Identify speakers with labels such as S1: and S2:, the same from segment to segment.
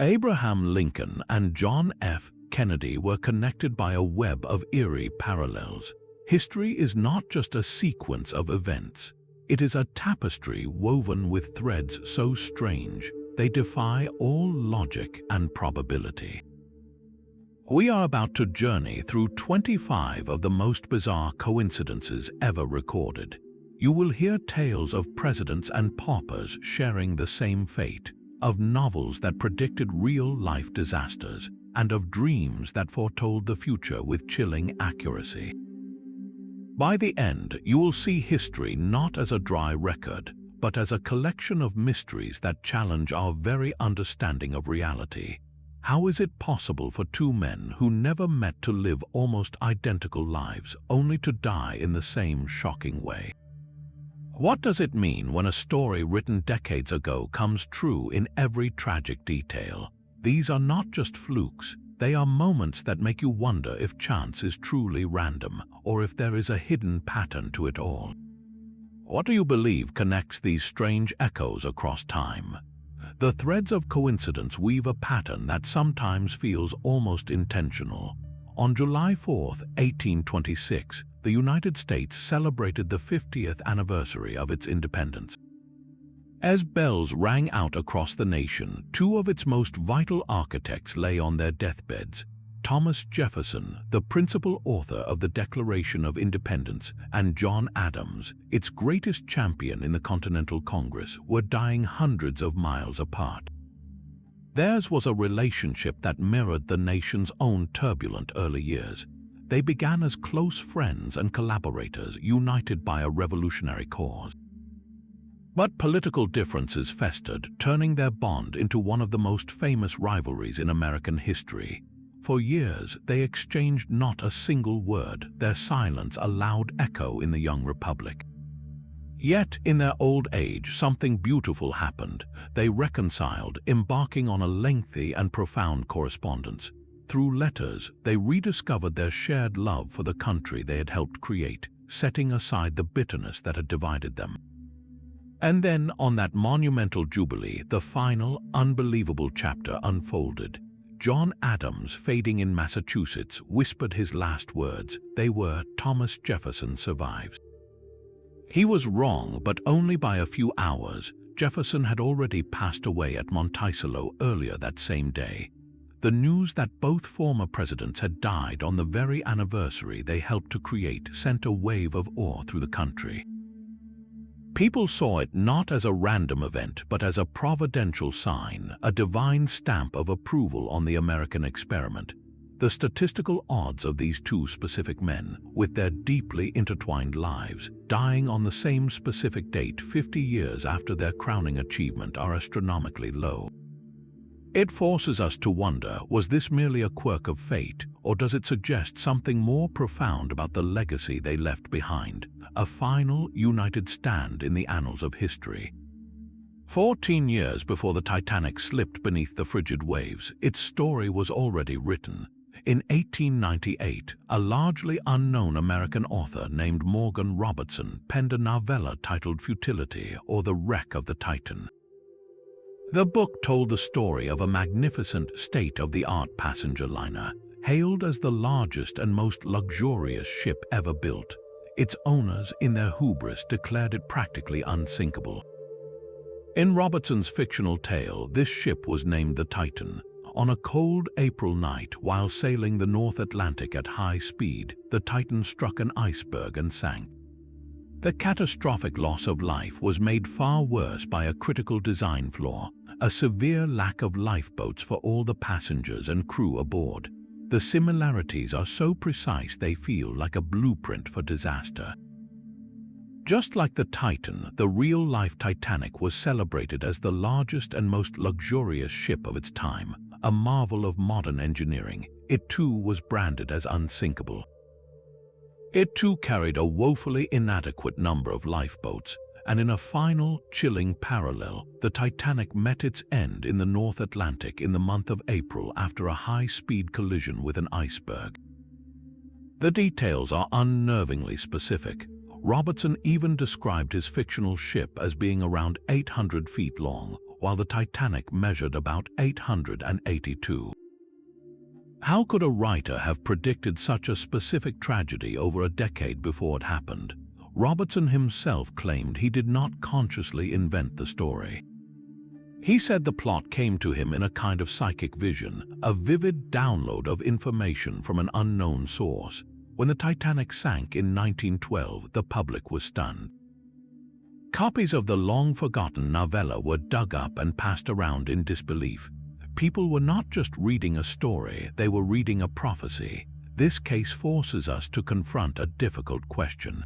S1: Abraham Lincoln and John F. Kennedy were connected by a web of eerie parallels. History is not just a sequence of events. It is a tapestry woven with threads so strange they defy all logic and probability. We are about to journey through 25 of the most bizarre coincidences ever recorded. You will hear tales of presidents and paupers sharing the same fate, of novels that predicted real-life disasters, and of dreams that foretold the future with chilling accuracy. By the end, you will see history not as a dry record, but as a collection of mysteries that challenge our very understanding of reality. How is it possible for two men who never met to live almost identical lives, only to die in the same shocking way? What does it mean when a story written decades ago comes true in every tragic detail? These are not just flukes. They are moments that make you wonder if chance is truly random, or if there is a hidden pattern to it all. What do you believe connects these strange echoes across time? The threads of coincidence weave a pattern that sometimes feels almost intentional. On July 4, 1826, the United States celebrated the 50th anniversary of its independence. As bells rang out across the nation, two of its most vital architects lay on their deathbeds. Thomas Jefferson, the principal author of the Declaration of Independence, and John Adams, its greatest champion in the Continental Congress, were dying hundreds of miles apart. Theirs was a relationship that mirrored the nation's own turbulent early years. They began as close friends and collaborators, united by a revolutionary cause. But political differences festered, turning their bond into one of the most famous rivalries in American history. For years, they exchanged not a single word, their silence a loud echo in the young republic. Yet, in their old age, something beautiful happened. They reconciled, embarking on a lengthy and profound correspondence. Through letters, they rediscovered their shared love for the country they had helped create, setting aside the bitterness that had divided them. And then, on that monumental jubilee, the final, unbelievable chapter unfolded. John Adams, fading in Massachusetts, whispered his last words. They were, "Thomas Jefferson survives." He was wrong, but only by a few hours. Jefferson had already passed away at Monticello earlier that same day. The news that both former presidents had died on the very anniversary they helped to create sent a wave of awe through the country. People saw it not as a random event, but as a providential sign, a divine stamp of approval on the American experiment. The statistical odds of these two specific men, with their deeply intertwined lives, dying on the same specific date 50 years after their crowning achievement, are astronomically low. It forces us to wonder, was this merely a quirk of fate, or does it suggest something more profound about the legacy they left behind, a final, united stand in the annals of history? 14 years before the Titanic slipped beneath the frigid waves, its story was already written. In 1898, a largely unknown American author named Morgan Robertson penned a novella titled Futility, or The Wreck of the Titan. The book told the story of a magnificent, state-of-the-art passenger liner, hailed as the largest and most luxurious ship ever built. Its owners, in their hubris, declared it practically unsinkable. In Robertson's fictional tale, this ship was named the Titan. On a cold April night, while sailing the North Atlantic at high speed, the Titan struck an iceberg and sank. The catastrophic loss of life was made far worse by a critical design flaw, a severe lack of lifeboats for all the passengers and crew aboard. The similarities are so precise they feel like a blueprint for disaster. Just like the Titan, the real-life Titanic was celebrated as the largest and most luxurious ship of its time, a marvel of modern engineering. It too was branded as unsinkable. It too carried a woefully inadequate number of lifeboats, and in a final, chilling parallel, the Titanic met its end in the North Atlantic in the month of April after a high-speed collision with an iceberg. The details are unnervingly specific. Robertson even described his fictional ship as being around 800 feet long, while the Titanic measured about 882. How could a writer have predicted such a specific tragedy over a decade before it happened? Robertson himself claimed he did not consciously invent the story. He said the plot came to him in a kind of psychic vision, a vivid download of information from an unknown source. When the Titanic sank in 1912, the public was stunned. Copies of the long-forgotten novella were dug up and passed around in disbelief. People were not just reading a story, they were reading a prophecy. This case forces us to confront a difficult question.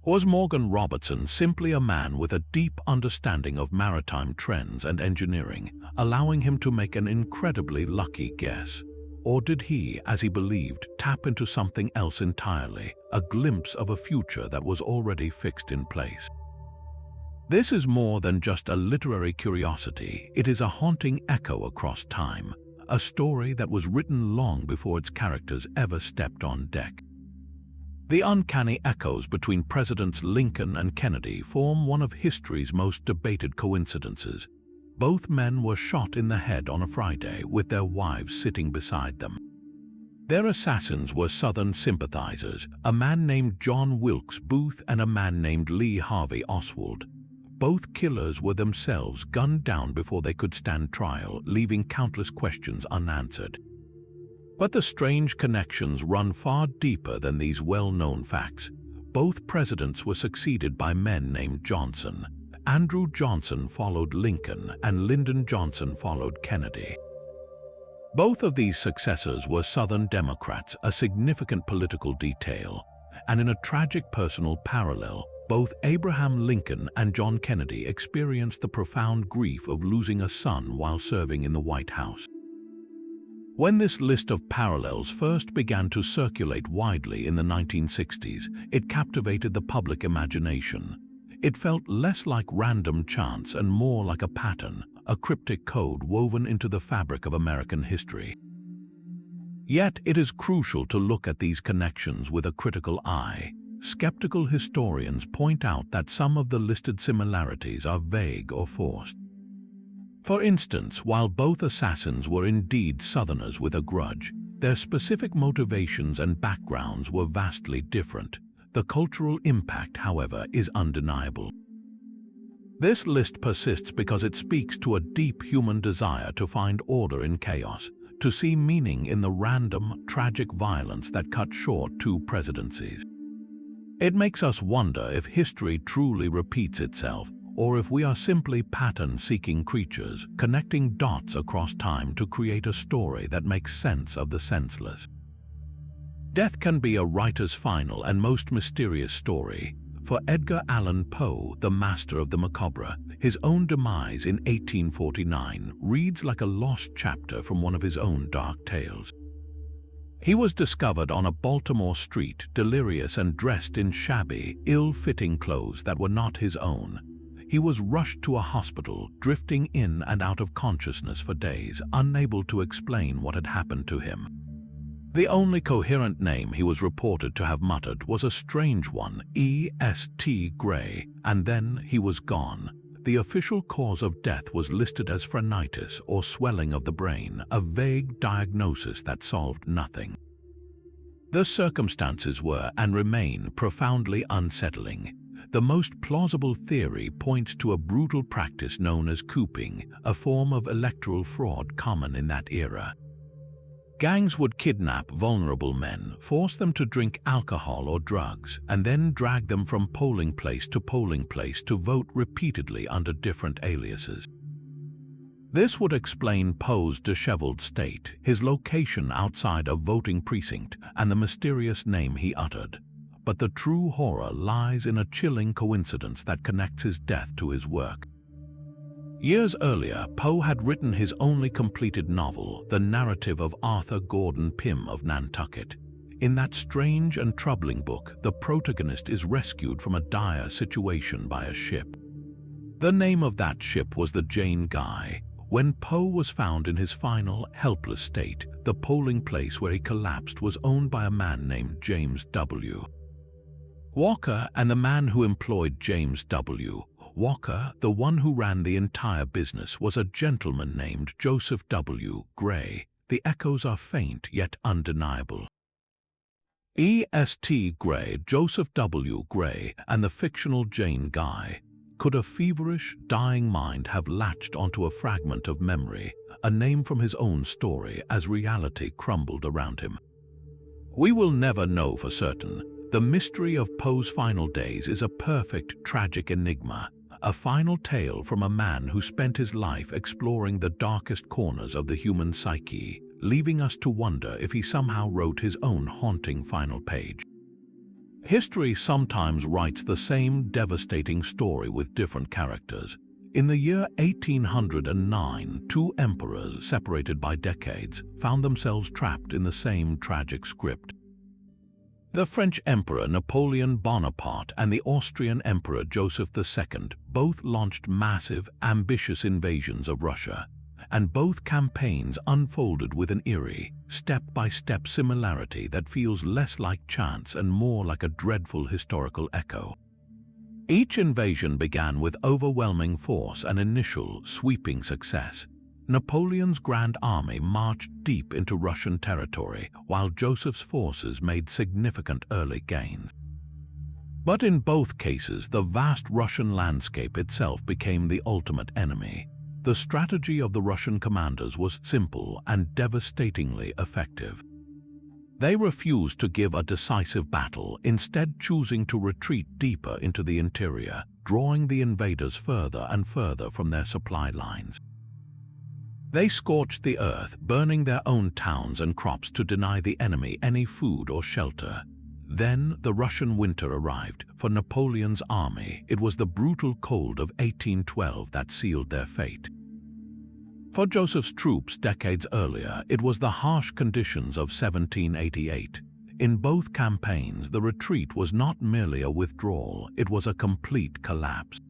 S1: Was Morgan Robertson simply a man with a deep understanding of maritime trends and engineering, allowing him to make an incredibly lucky guess? Or did he, as he believed, tap into something else entirely, a glimpse of a future that was already fixed in place? This is more than just a literary curiosity. It is a haunting echo across time, a story that was written long before its characters ever stepped on deck. The uncanny echoes between Presidents Lincoln and Kennedy form one of history's most debated coincidences. Both men were shot in the head on a Friday, with their wives sitting beside them. Their assassins were Southern sympathizers, a man named John Wilkes Booth and a man named Lee Harvey Oswald. Both killers were themselves gunned down before they could stand trial, leaving countless questions unanswered. But the strange connections run far deeper than these well-known facts. Both presidents were succeeded by men named Johnson. Andrew Johnson followed Lincoln, and Lyndon Johnson followed Kennedy. Both of these successors were Southern Democrats, a significant political detail. And in a tragic personal parallel, both Abraham Lincoln and John Kennedy experienced the profound grief of losing a son while serving in the White House. When this list of parallels first began to circulate widely in the 1960s, it captivated the public imagination. It felt less like random chance and more like a pattern, a cryptic code woven into the fabric of American history. Yet it is crucial to look at these connections with a critical eye. Skeptical historians point out that some of the listed similarities are vague or forced. For instance, while both assassins were indeed Southerners with a grudge, their specific motivations and backgrounds were vastly different. The cultural impact, however, is undeniable. This list persists because it speaks to a deep human desire to find order in chaos, to see meaning in the random, tragic violence that cut short two presidencies. It makes us wonder if history truly repeats itself, or if we are simply pattern-seeking creatures, connecting dots across time to create a story that makes sense of the senseless. Death can be a writer's final and most mysterious story. For Edgar Allan Poe, the master of the macabre, his own demise in 1849 reads like a lost chapter from one of his own dark tales. He was discovered on a Baltimore street, delirious and dressed in shabby, ill-fitting clothes that were not his own. He was rushed to a hospital, drifting in and out of consciousness for days, unable to explain what had happened to him. The only coherent name he was reported to have muttered was a strange one, E.S.T. Gray, and then he was gone. The official cause of death was listed as phrenitis or swelling of the brain, a vague diagnosis that solved nothing. The circumstances were and remain profoundly unsettling. The most plausible theory points to a brutal practice known as cooping, a form of electoral fraud common in that era. Gangs would kidnap vulnerable men, force them to drink alcohol or drugs, and then drag them from polling place to vote repeatedly under different aliases. This would explain Poe's disheveled state, his location outside a voting precinct, and the mysterious name he uttered. But the true horror lies in a chilling coincidence that connects his death to his work. Years earlier, Poe had written his only completed novel, the narrative of Arthur Gordon Pym of Nantucket. In that strange and troubling book, the protagonist is rescued from a dire situation by a ship. The name of that ship was the Jane Guy. When Poe was found in his final, helpless state, the polling place where he collapsed was owned by a man named James W. Walker, and the man who employed James W. Walker, the one who ran the entire business, was a gentleman named Joseph W. Gray. The echoes are faint yet undeniable. E.S.T. Gray, Joseph W. Gray, and the fictional Jane Guy. Could a feverish, dying mind have latched onto a fragment of memory, a name from his own story, as reality crumbled around him? We will never know for certain. The mystery of Poe's final days is a perfect, tragic enigma, a final tale from a man who spent his life exploring the darkest corners of the human psyche, leaving us to wonder if he somehow wrote his own haunting final page. History sometimes writes the same devastating story with different characters. In the year 1809, two emperors, separated by decades, found themselves trapped in the same tragic script. The French Emperor Napoleon Bonaparte and the Austrian Emperor Joseph II both launched massive, ambitious invasions of Russia, and both campaigns unfolded with an eerie, step-by-step similarity that feels less like chance and more like a dreadful historical echo. Each invasion began with overwhelming force and initial, sweeping success. Napoleon's Grand Army marched deep into Russian territory, while Joseph's forces made significant early gains. But in both cases, the vast Russian landscape itself became the ultimate enemy. The strategy of the Russian commanders was simple and devastatingly effective. They refused to give a decisive battle, instead choosing to retreat deeper into the interior, drawing the invaders further and further from their supply lines. They scorched the earth, burning their own towns and crops to deny the enemy any food or shelter. Then the Russian winter arrived. For Napoleon's army, it was the brutal cold of 1812 that sealed their fate. For Joseph's troops decades earlier, it was the harsh conditions of 1788. In both campaigns, the retreat was not merely a withdrawal, it was a complete collapse.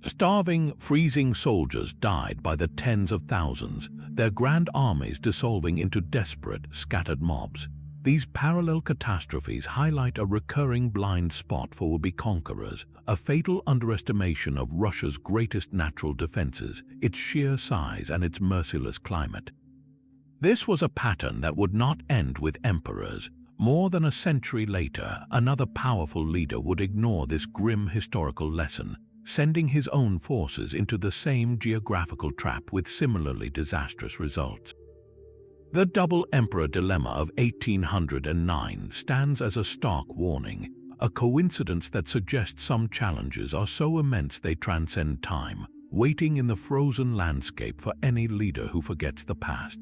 S1: Starving, freezing soldiers died by the tens of thousands, their grand armies dissolving into desperate, scattered mobs. These parallel catastrophes highlight a recurring blind spot for would-be conquerors, a fatal underestimation of Russia's greatest natural defenses, its sheer size and its merciless climate. This was a pattern that would not end with emperors. More than a century later, another powerful leader would ignore this grim historical lesson, sending his own forces into the same geographical trap with similarly disastrous results. The double emperor dilemma of 1809 stands as a stark warning, a coincidence that suggests some challenges are so immense they transcend time, waiting in the frozen landscape for any leader who forgets the past.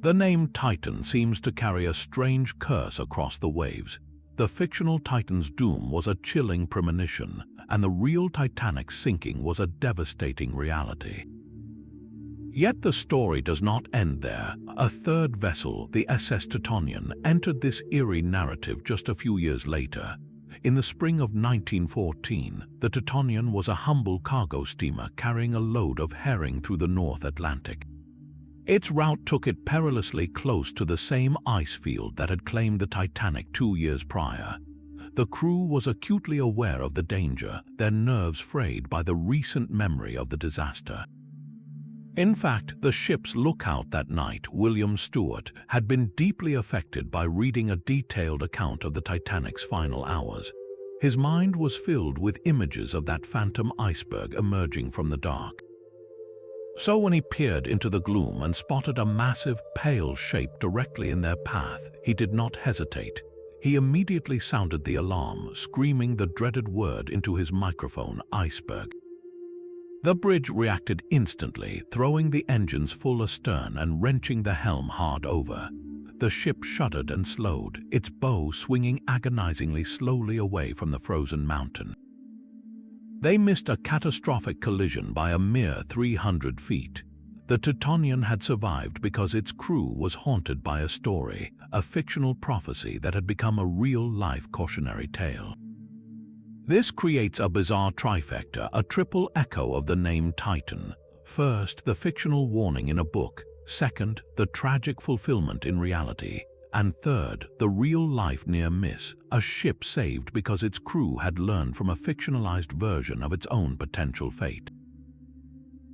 S1: The name Titan seems to carry a strange curse across the waves. The fictional Titan's doom was a chilling premonition, and the real Titanic's sinking was a devastating reality. Yet the story does not end there. A third vessel, the SS Titanic, entered this eerie narrative just a few years later. In the spring of 1914, the Titanic was a humble cargo steamer carrying a load of herring through the North Atlantic. Its route took it perilously close to the same ice field that had claimed the Titanic 2 years prior. The crew was acutely aware of the danger, their nerves frayed by the recent memory of the disaster. In fact, the ship's lookout that night, William Stewart, had been deeply affected by reading a detailed account of the Titanic's final hours. His mind was filled with images of that phantom iceberg emerging from the dark. So when he peered into the gloom and spotted a massive, pale shape directly in their path, he did not hesitate. He immediately sounded the alarm, screaming the dreaded word into his microphone, iceberg. The bridge reacted instantly, throwing the engines full astern and wrenching the helm hard over. The ship shuddered and slowed, its bow swinging agonizingly slowly away from the frozen mountain. They missed a catastrophic collision by a mere 300 feet. The Titanic had survived because its crew was haunted by a story, a fictional prophecy that had become a real-life cautionary tale. This creates a bizarre trifecta, a triple echo of the name Titan. First, the fictional warning in a book. Second, the tragic fulfillment in reality. And third, the real-life near miss, a ship saved because its crew had learned from a fictionalized version of its own potential fate.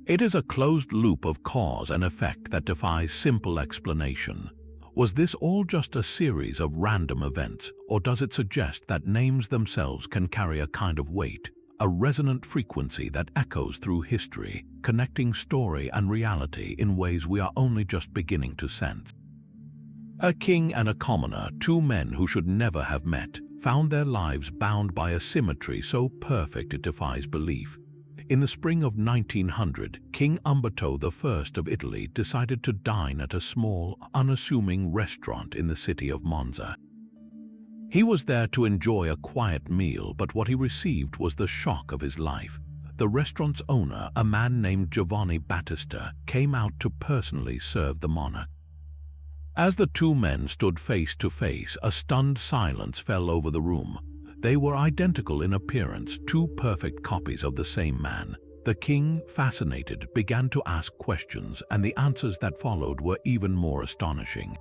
S1: It is a closed loop of cause and effect that defies simple explanation. Was this all just a series of random events, or does it suggest that names themselves can carry a kind of weight, a resonant frequency that echoes through history, connecting story and reality in ways we are only just beginning to sense? A king and a commoner, two men who should never have met, found their lives bound by a symmetry so perfect it defies belief. In the spring of 1900, King Umberto I of Italy decided to dine at a small, unassuming restaurant in the city of Monza. He was there to enjoy a quiet meal, but what he received was the shock of his life. The restaurant's owner, a man named Giovanni Battista, came out to personally serve the monarch. As the two men stood face to face, a stunned silence fell over the room. They were identical in appearance, two perfect copies of the same man. The king, fascinated, began to ask questions, and the answers that followed were even more astonishing.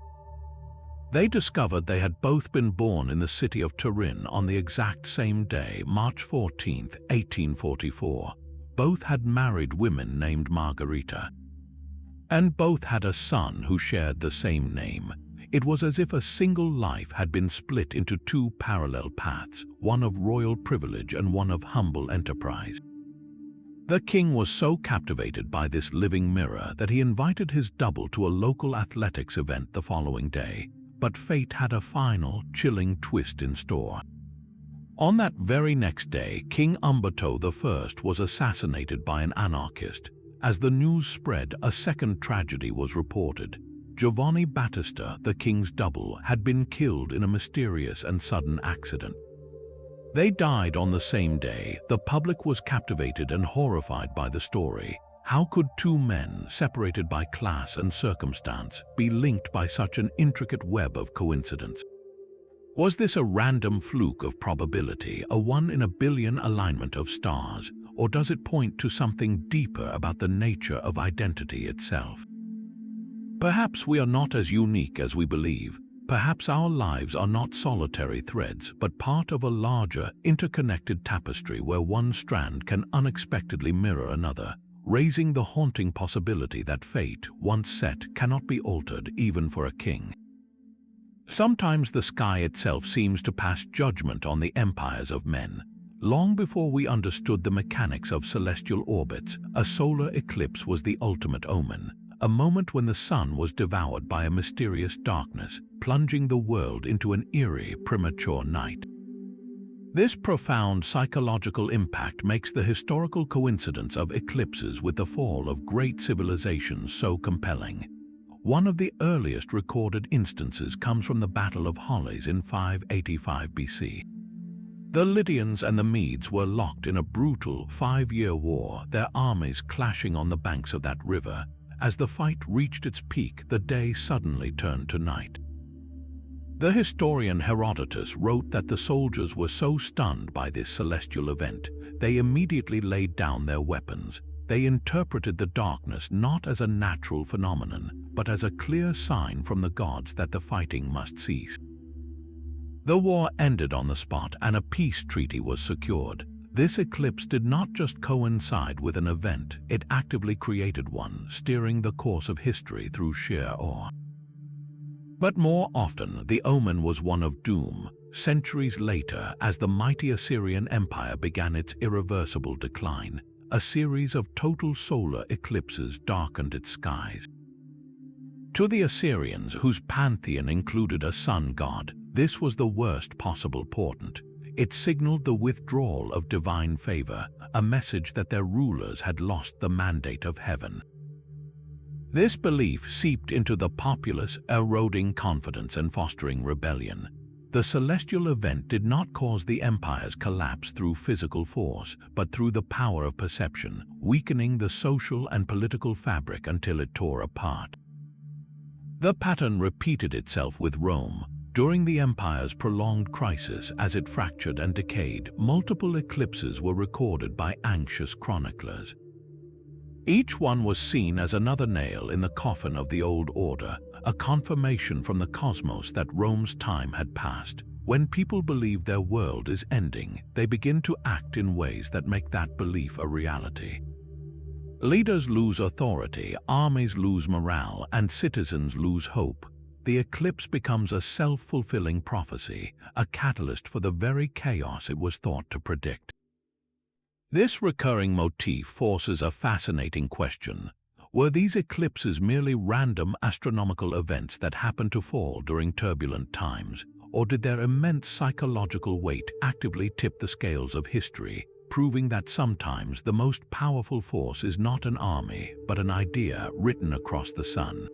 S1: They discovered they had both been born in the city of Turin on the exact same day, March 14, 1844. Both had married women named Margherita. And both had a son who shared the same name. It was as if a single life had been split into two parallel paths, one of royal privilege and one of humble enterprise. The king was so captivated by this living mirror that he invited his double to a local athletics event the following day, but fate had a final, chilling twist in store. On that very next day, King Umberto I was assassinated by an anarchist. As the news spread, a second tragedy was reported. Giovanni Battista, the king's double, had been killed in a mysterious and sudden accident. They died on the same day. The public was captivated and horrified by the story. How could two men, separated by class and circumstance, be linked by such an intricate web of coincidence? Was this a random fluke of probability, a one-in-a-billion alignment of stars, or does it point to something deeper about the nature of identity itself? Perhaps we are not as unique as we believe. Perhaps our lives are not solitary threads, but part of a larger, interconnected tapestry where one strand can unexpectedly mirror another, raising the haunting possibility that fate, once set, cannot be altered even for a king. Sometimes the sky itself seems to pass judgment on the empires of men. Long before we understood the mechanics of celestial orbits, a solar eclipse was the ultimate omen, a moment when the sun was devoured by a mysterious darkness, plunging the world into an eerie, premature night. This profound psychological impact makes the historical coincidence of eclipses with the fall of great civilizations so compelling. One of the earliest recorded instances comes from the Battle of Holys in 585 BC. The Lydians and the Medes were locked in a brutal 5-year war, their armies clashing on the banks of that river. As the fight reached its peak, the day suddenly turned to night. The historian Herodotus wrote that the soldiers were so stunned by this celestial event, they immediately laid down their weapons. They interpreted the darkness not as a natural phenomenon, but as a clear sign from the gods that the fighting must cease. The war ended on the spot and a peace treaty was secured. This eclipse did not just coincide with an event, it actively created one, steering the course of history through sheer awe. But more often, the omen was one of doom. Centuries later, as the mighty Assyrian Empire began its irreversible decline, a series of total solar eclipses darkened its skies. To the Assyrians, whose pantheon included a sun god, this was the worst possible portent. It signaled the withdrawal of divine favor, a message that their rulers had lost the mandate of heaven. This belief seeped into the populace, eroding confidence and fostering rebellion. The celestial event did not cause the empire's collapse through physical force, but through the power of perception, weakening the social and political fabric until it tore apart. The pattern repeated itself with Rome. During the empire's prolonged crisis, as it fractured and decayed, multiple eclipses were recorded by anxious chroniclers. Each one was seen as another nail in the coffin of the old order, a confirmation from the cosmos that Rome's time had passed. When people believe their world is ending, they begin to act in ways that make that belief a reality. Leaders lose authority, armies lose morale, and citizens lose hope. The eclipse becomes a self-fulfilling prophecy, a catalyst for the very chaos it was thought to predict. This recurring motif forces a fascinating question. Were these eclipses merely random astronomical events that happened to fall during turbulent times, or did their immense psychological weight actively tip the scales of history, proving that sometimes the most powerful force is not an army, but an idea written across the sun?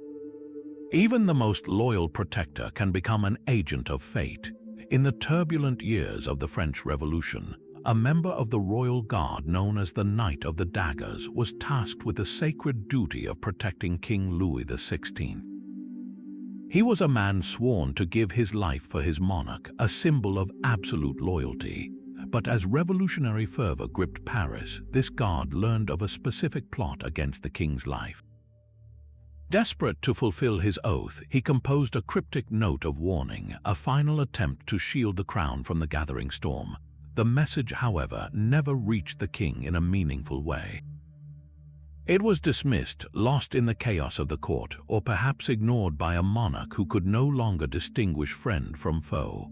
S1: Even the most loyal protector can become an agent of fate. In the turbulent years of the French Revolution, a member of the royal guard known as the Knight of the Daggers was tasked with the sacred duty of protecting King Louis XVI. He was a man sworn to give his life for his monarch, a symbol of absolute loyalty. But as revolutionary fervor gripped Paris, this guard learned of a specific plot against the king's life. Desperate to fulfill his oath, he composed a cryptic note of warning, a final attempt to shield the crown from the gathering storm. The message, however, never reached the king in a meaningful way. It was dismissed, lost in the chaos of the court, or perhaps ignored by a monarch who could no longer distinguish friend from foe.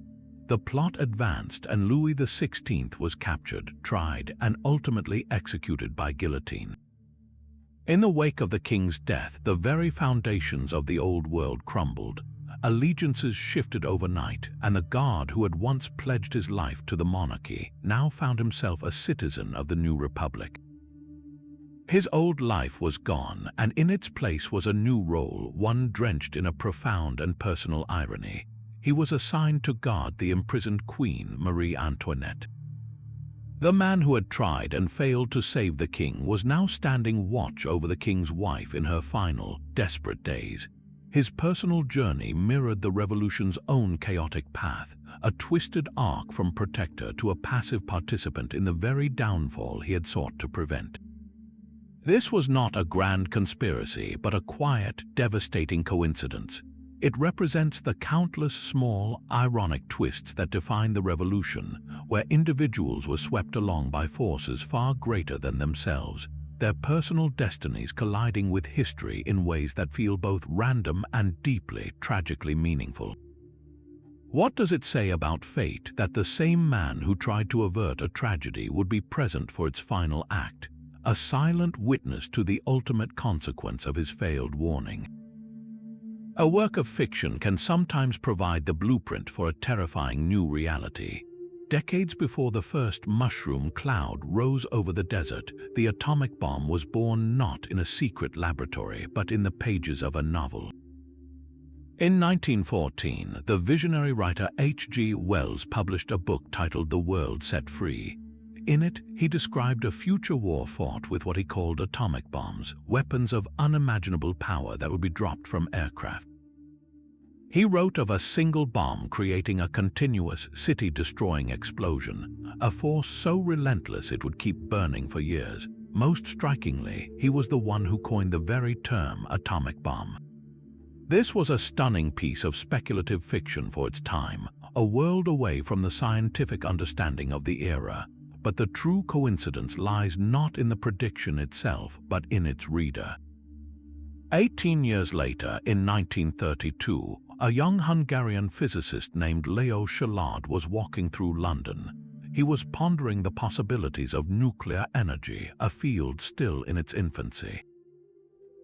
S1: The plot advanced, and Louis XVI was captured, tried, and ultimately executed by guillotine. In the wake of the king's death, the very foundations of the old world crumbled. Allegiances shifted overnight, and the guard who had once pledged his life to the monarchy now found himself a citizen of the new republic. His old life was gone, and in its place was a new role, one drenched in a profound and personal irony. He was assigned to guard the imprisoned Queen Marie Antoinette. The man who had tried and failed to save the king was now standing watch over the king's wife in her final, desperate days. His personal journey mirrored the revolution's own chaotic path, a twisted arc from protector to a passive participant in the very downfall he had sought to prevent. This was not a grand conspiracy, but a quiet, devastating coincidence. It represents the countless small, ironic twists that defined the revolution, where individuals were swept along by forces far greater than themselves, their personal destinies colliding with history in ways that feel both random and deeply, tragically meaningful. What does it say about fate that the same man who tried to avert a tragedy would be present for its final act, a silent witness to the ultimate consequence of his failed warning? A work of fiction can sometimes provide the blueprint for a terrifying new reality. Decades before the first mushroom cloud rose over the desert, the atomic bomb was born not in a secret laboratory, but in the pages of a novel. In 1914, the visionary writer H.G. Wells published a book titled The World Set Free. In it, he described a future war fought with what he called atomic bombs, weapons of unimaginable power that would be dropped from aircraft. He wrote of a single bomb creating a continuous, city-destroying explosion, a force so relentless it would keep burning for years. Most strikingly, he was the one who coined the very term atomic bomb. This was a stunning piece of speculative fiction for its time, a world away from the scientific understanding of the era. But the true coincidence lies not in the prediction itself, but in its reader. 18 years later, in 1932, a young Hungarian physicist named Leo Szilard was walking through London. He was pondering the possibilities of nuclear energy, a field still in its infancy.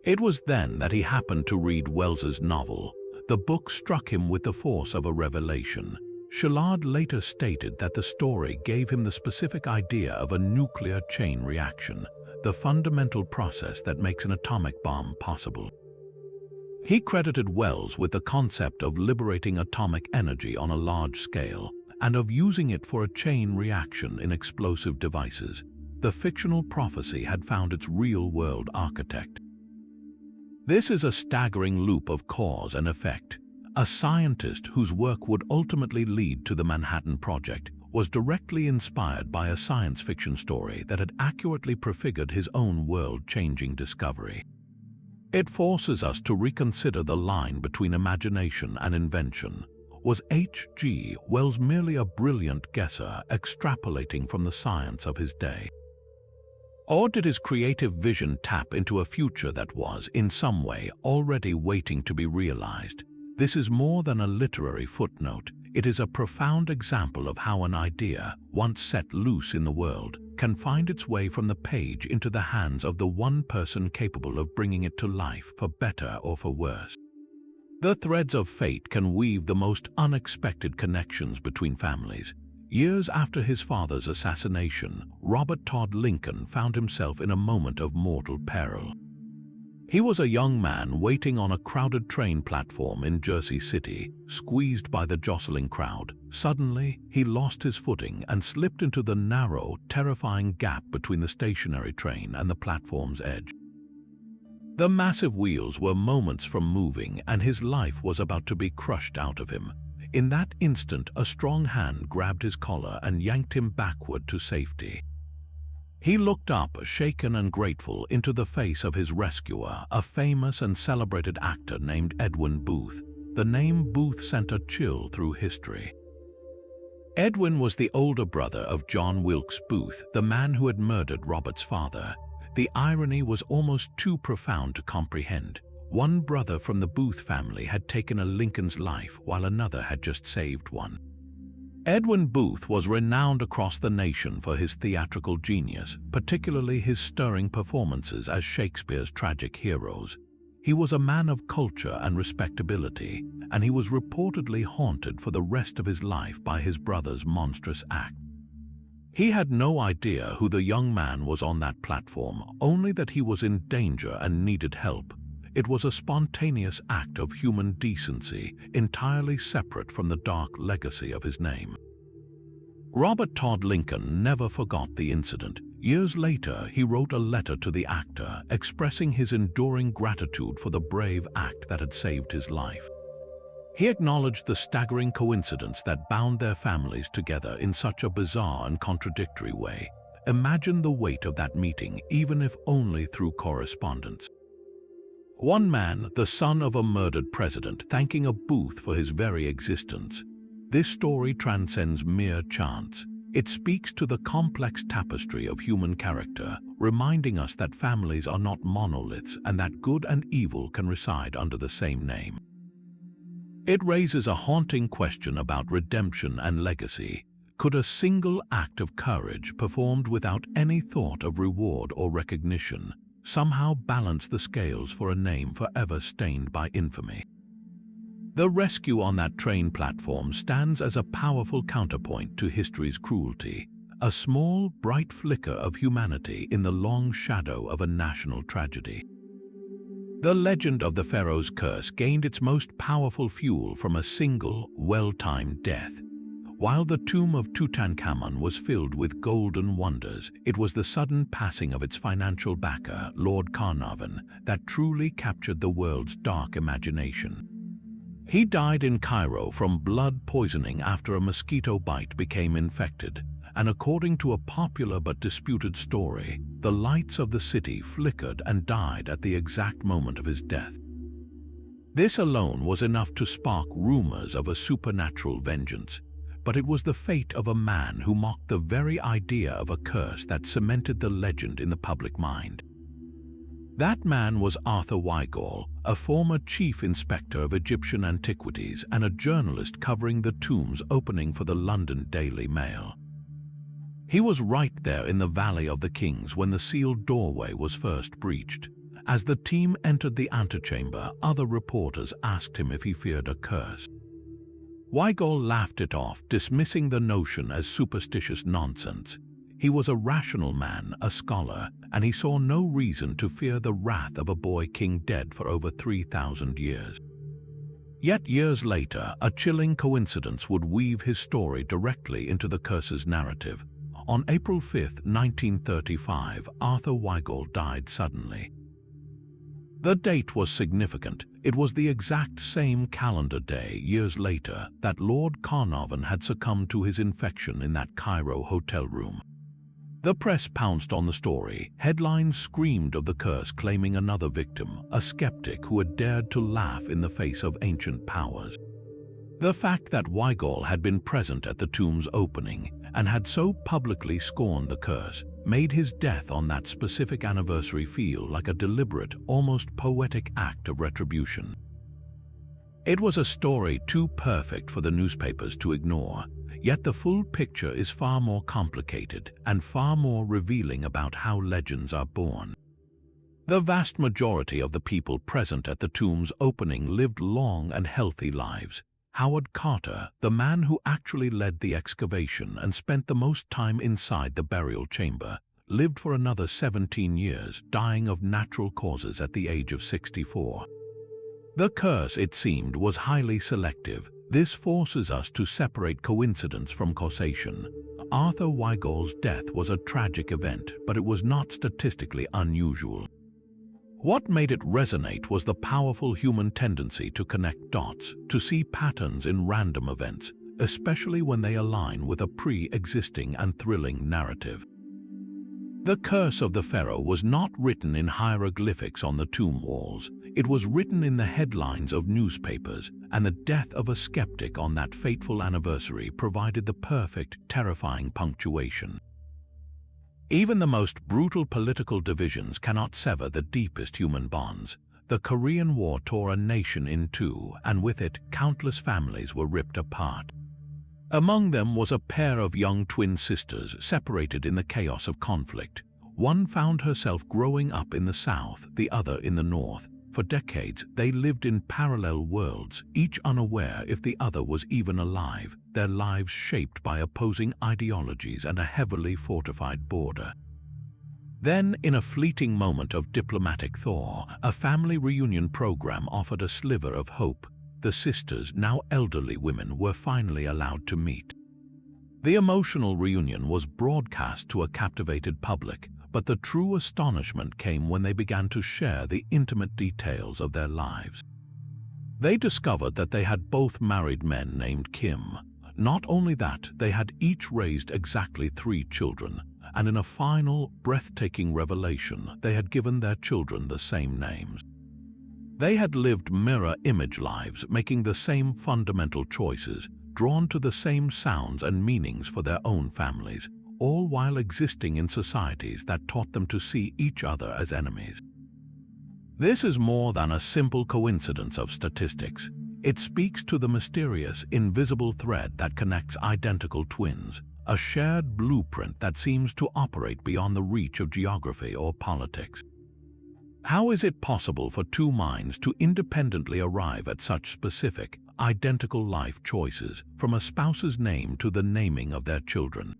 S1: It was then that he happened to read Wells's novel. The book struck him with the force of a revelation. Szilard later stated that the story gave him the specific idea of a nuclear chain reaction, the fundamental process that makes an atomic bomb possible. He credited Wells with the concept of liberating atomic energy on a large scale and of using it for a chain reaction in explosive devices. The fictional prophecy had found its real-world architect. This is a staggering loop of cause and effect. A scientist whose work would ultimately lead to the Manhattan Project, was directly inspired by a science fiction story that had accurately prefigured his own world-changing discovery. It forces us to reconsider the line between imagination and invention. Was H.G. Wells merely a brilliant guesser extrapolating from the science of his day? Or did his creative vision tap into a future that was, in some way, already waiting to be realized? This is more than a literary footnote. It is a profound example of how an idea, once set loose in the world, can find its way from the page into the hands of the one person capable of bringing it to life, for better or for worse. The threads of fate can weave the most unexpected connections between families. Years after his father's assassination, Robert Todd Lincoln found himself in a moment of mortal peril. He was a young man waiting on a crowded train platform in Jersey City, squeezed by the jostling crowd. Suddenly, he lost his footing and slipped into the narrow, terrifying gap between the stationary train and the platform's edge. The massive wheels were moments from moving, and his life was about to be crushed out of him. In that instant, a strong hand grabbed his collar and yanked him backward to safety. He looked up, shaken and grateful, into the face of his rescuer, a famous and celebrated actor named Edwin Booth. The name Booth sent a chill through history. Edwin was the older brother of John Wilkes Booth, the man who had murdered Robert's father. The irony was almost too profound to comprehend. One brother from the Booth family had taken a Lincoln's life, while another had just saved one. Edwin Booth was renowned across the nation for his theatrical genius, particularly his stirring performances as Shakespeare's tragic heroes. He was a man of culture and respectability, and he was reportedly haunted for the rest of his life by his brother's monstrous act. He had no idea who the young man was on that platform, only that he was in danger and needed help. It was a spontaneous act of human decency, entirely separate from the dark legacy of his name. Robert Todd Lincoln never forgot the incident. Years later, he wrote a letter to the actor, expressing his enduring gratitude for the brave act that had saved his life. He acknowledged the staggering coincidence that bound their families together in such a bizarre and contradictory way. Imagine the weight of that meeting, even if only through correspondence. One man, the son of a murdered president, thanking a Booth for his very existence. This story transcends mere chance. It speaks to the complex tapestry of human character, reminding us that families are not monoliths and that good and evil can reside under the same name. It raises a haunting question about redemption and legacy. Could a single act of courage, performed without any thought of reward or recognition, somehow balance the scales for a name forever stained by infamy? The rescue on that train platform stands as a powerful counterpoint to history's cruelty, a small, bright flicker of humanity in the long shadow of a national tragedy. The legend of the Pharaoh's curse gained its most powerful fuel from a single, well-timed death. While the tomb of Tutankhamun was filled with golden wonders, it was the sudden passing of its financial backer, Lord Carnarvon, that truly captured the world's dark imagination. He died in Cairo from blood poisoning after a mosquito bite became infected, and according to a popular but disputed story, the lights of the city flickered and died at the exact moment of his death. This alone was enough to spark rumors of a supernatural vengeance, but it was the fate of a man who mocked the very idea of a curse that cemented the legend in the public mind. That man was Arthur Weigall, a former chief inspector of Egyptian antiquities and a journalist covering the tomb's opening for the London Daily Mail. He was right there in the Valley of the Kings when the sealed doorway was first breached. As the team entered the antechamber, other reporters asked him if he feared a curse. Weigall laughed it off, dismissing the notion as superstitious nonsense. He was a rational man, a scholar, and he saw no reason to fear the wrath of a boy king dead for over 3,000 years. Yet years later, a chilling coincidence would weave his story directly into the curse's narrative. On April 5, 1935, Arthur Weigall died suddenly. The date was significant. It was the exact same calendar day years later that Lord Carnarvon had succumbed to his infection in that Cairo hotel room. The press pounced on the story. Headlines screamed of the curse, claiming another victim, a skeptic who had dared to laugh in the face of ancient powers. The fact that Weigall had been present at the tomb's opening and had so publicly scorned the curse made his death on that specific anniversary feel like a deliberate, almost poetic act of retribution. It was a story too perfect for the newspapers to ignore, yet the full picture is far more complicated and far more revealing about how legends are born. The vast majority of the people present at the tomb's opening lived long and healthy lives. Howard Carter, the man who actually led the excavation and spent the most time inside the burial chamber, lived for another 17 years, dying of natural causes at the age of 64. The curse, it seemed, was highly selective. This forces us to separate coincidence from causation. Arthur Weigall's death was a tragic event, but it was not statistically unusual. What made it resonate was the powerful human tendency to connect dots, to see patterns in random events, especially when they align with a pre-existing and thrilling narrative. The curse of the pharaoh was not written in hieroglyphics on the tomb walls. It was written in the headlines of newspapers, and the death of a skeptic on that fateful anniversary provided the perfect, terrifying punctuation. Even the most brutal political divisions cannot sever the deepest human bonds. The Korean War tore a nation in two, and with it, countless families were ripped apart. Among them was a pair of young twin sisters separated in the chaos of conflict. One found herself growing up in the south, the other in the north. For decades, they lived in parallel worlds, each unaware if the other was even alive, their lives shaped by opposing ideologies and a heavily fortified border. Then, in a fleeting moment of diplomatic thaw, a family reunion program offered a sliver of hope. The sisters, now elderly women, were finally allowed to meet. The emotional reunion was broadcast to a captivated public, but the true astonishment came when they began to share the intimate details of their lives. They discovered that they had both married men named Kim. Not only that, they had each raised exactly 3 children, and in a final, breathtaking revelation, they had given their children the same names. They had lived mirror-image lives, making the same fundamental choices, drawn to the same sounds and meanings for their own families, all while existing in societies that taught them to see each other as enemies. This is more than a simple coincidence of statistics. It speaks to the mysterious, invisible thread that connects identical twins, a shared blueprint that seems to operate beyond the reach of geography or politics. How is it possible for 2 minds to independently arrive at such specific, identical life choices, from a spouse's name to the naming of their children?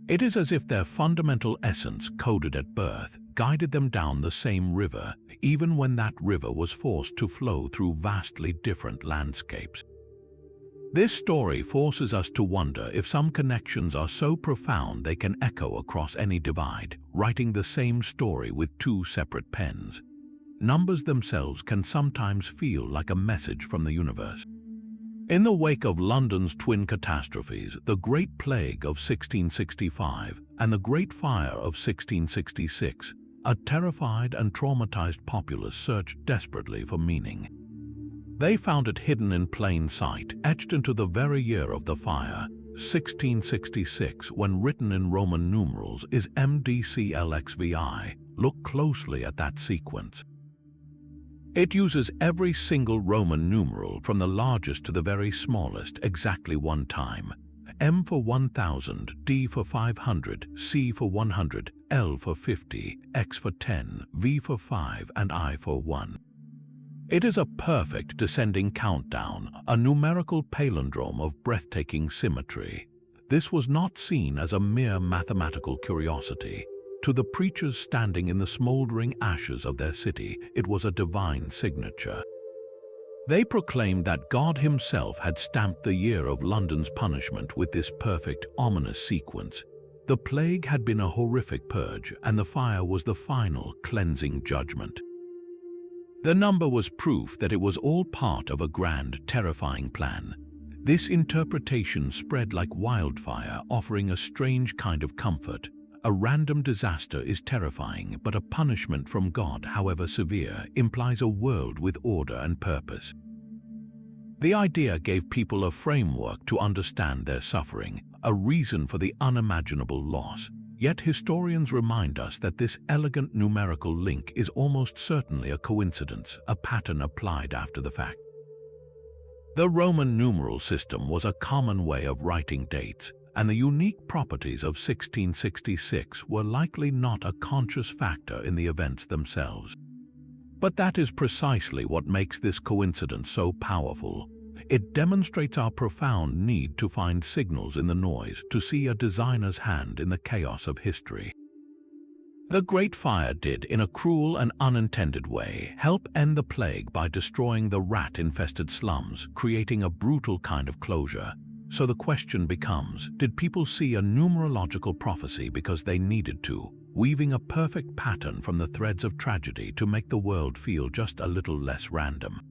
S1: It is as if their fundamental essence, coded at birth, guided them down the same river, even when that river was forced to flow through vastly different landscapes. This story forces us to wonder if some connections are so profound they can echo across any divide, writing the same story with 2 separate pens. Numbers themselves can sometimes feel like a message from the universe. In the wake of London's twin catastrophes, the Great Plague of 1665 and the Great Fire of 1666, a terrified and traumatized populace searched desperately for meaning. They found it hidden in plain sight, etched into the very year of the fire. 1666, when written in Roman numerals, is MDCLXVI. Look closely at that sequence. It uses every single Roman numeral from the largest to the very smallest exactly 1 time. M for 1000, D for 500, C for 100, L for 50, X for 10, V for 5, and I for 1. It is a perfect descending countdown, a numerical palindrome of breathtaking symmetry. This was not seen as a mere mathematical curiosity. To the preachers standing in the smoldering ashes of their city, it was a divine signature. They proclaimed that God himself had stamped the year of London's punishment with this perfect, ominous sequence. The plague had been a horrific purge, and the fire was the final, cleansing judgment. The number was proof that it was all part of a grand, terrifying plan. This interpretation spread like wildfire, offering a strange kind of comfort. A random disaster is terrifying, but a punishment from God, however severe, implies a world with order and purpose. The idea gave people a framework to understand their suffering, a reason for the unimaginable loss. Yet historians remind us that this elegant numerical link is almost certainly a coincidence, a pattern applied after the fact. The Roman numeral system was a common way of writing dates, and the unique properties of 1666 were likely not a conscious factor in the events themselves. But that is precisely what makes this coincidence so powerful. It demonstrates our profound need to find signals in the noise, to see a designer's hand in the chaos of history. The Great Fire did, in a cruel and unintended way, help end the plague by destroying the rat-infested slums, creating a brutal kind of closure. So the question becomes, did people see a numerological prophecy because they needed to, weaving a perfect pattern from the threads of tragedy to make the world feel just a little less random?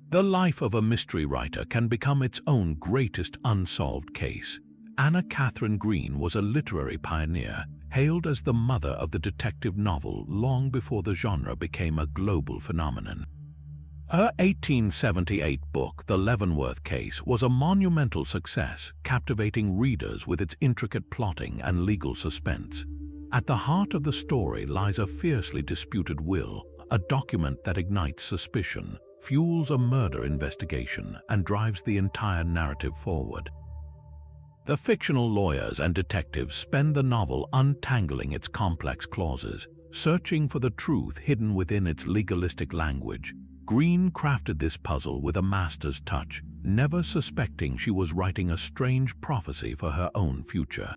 S1: The life of a mystery writer can become its own greatest unsolved case. Anna Katharine Green was a literary pioneer, hailed as the mother of the detective novel long before the genre became a global phenomenon. Her 1878 book, The Leavenworth Case, was a monumental success, captivating readers with its intricate plotting and legal suspense. At the heart of the story lies a fiercely disputed will, a document that ignites suspicion, fuels a murder investigation, and drives the entire narrative forward. The fictional lawyers and detectives spend the novel untangling its complex clauses, searching for the truth hidden within its legalistic language. Green crafted this puzzle with a master's touch, never suspecting she was writing a strange prophecy for her own future.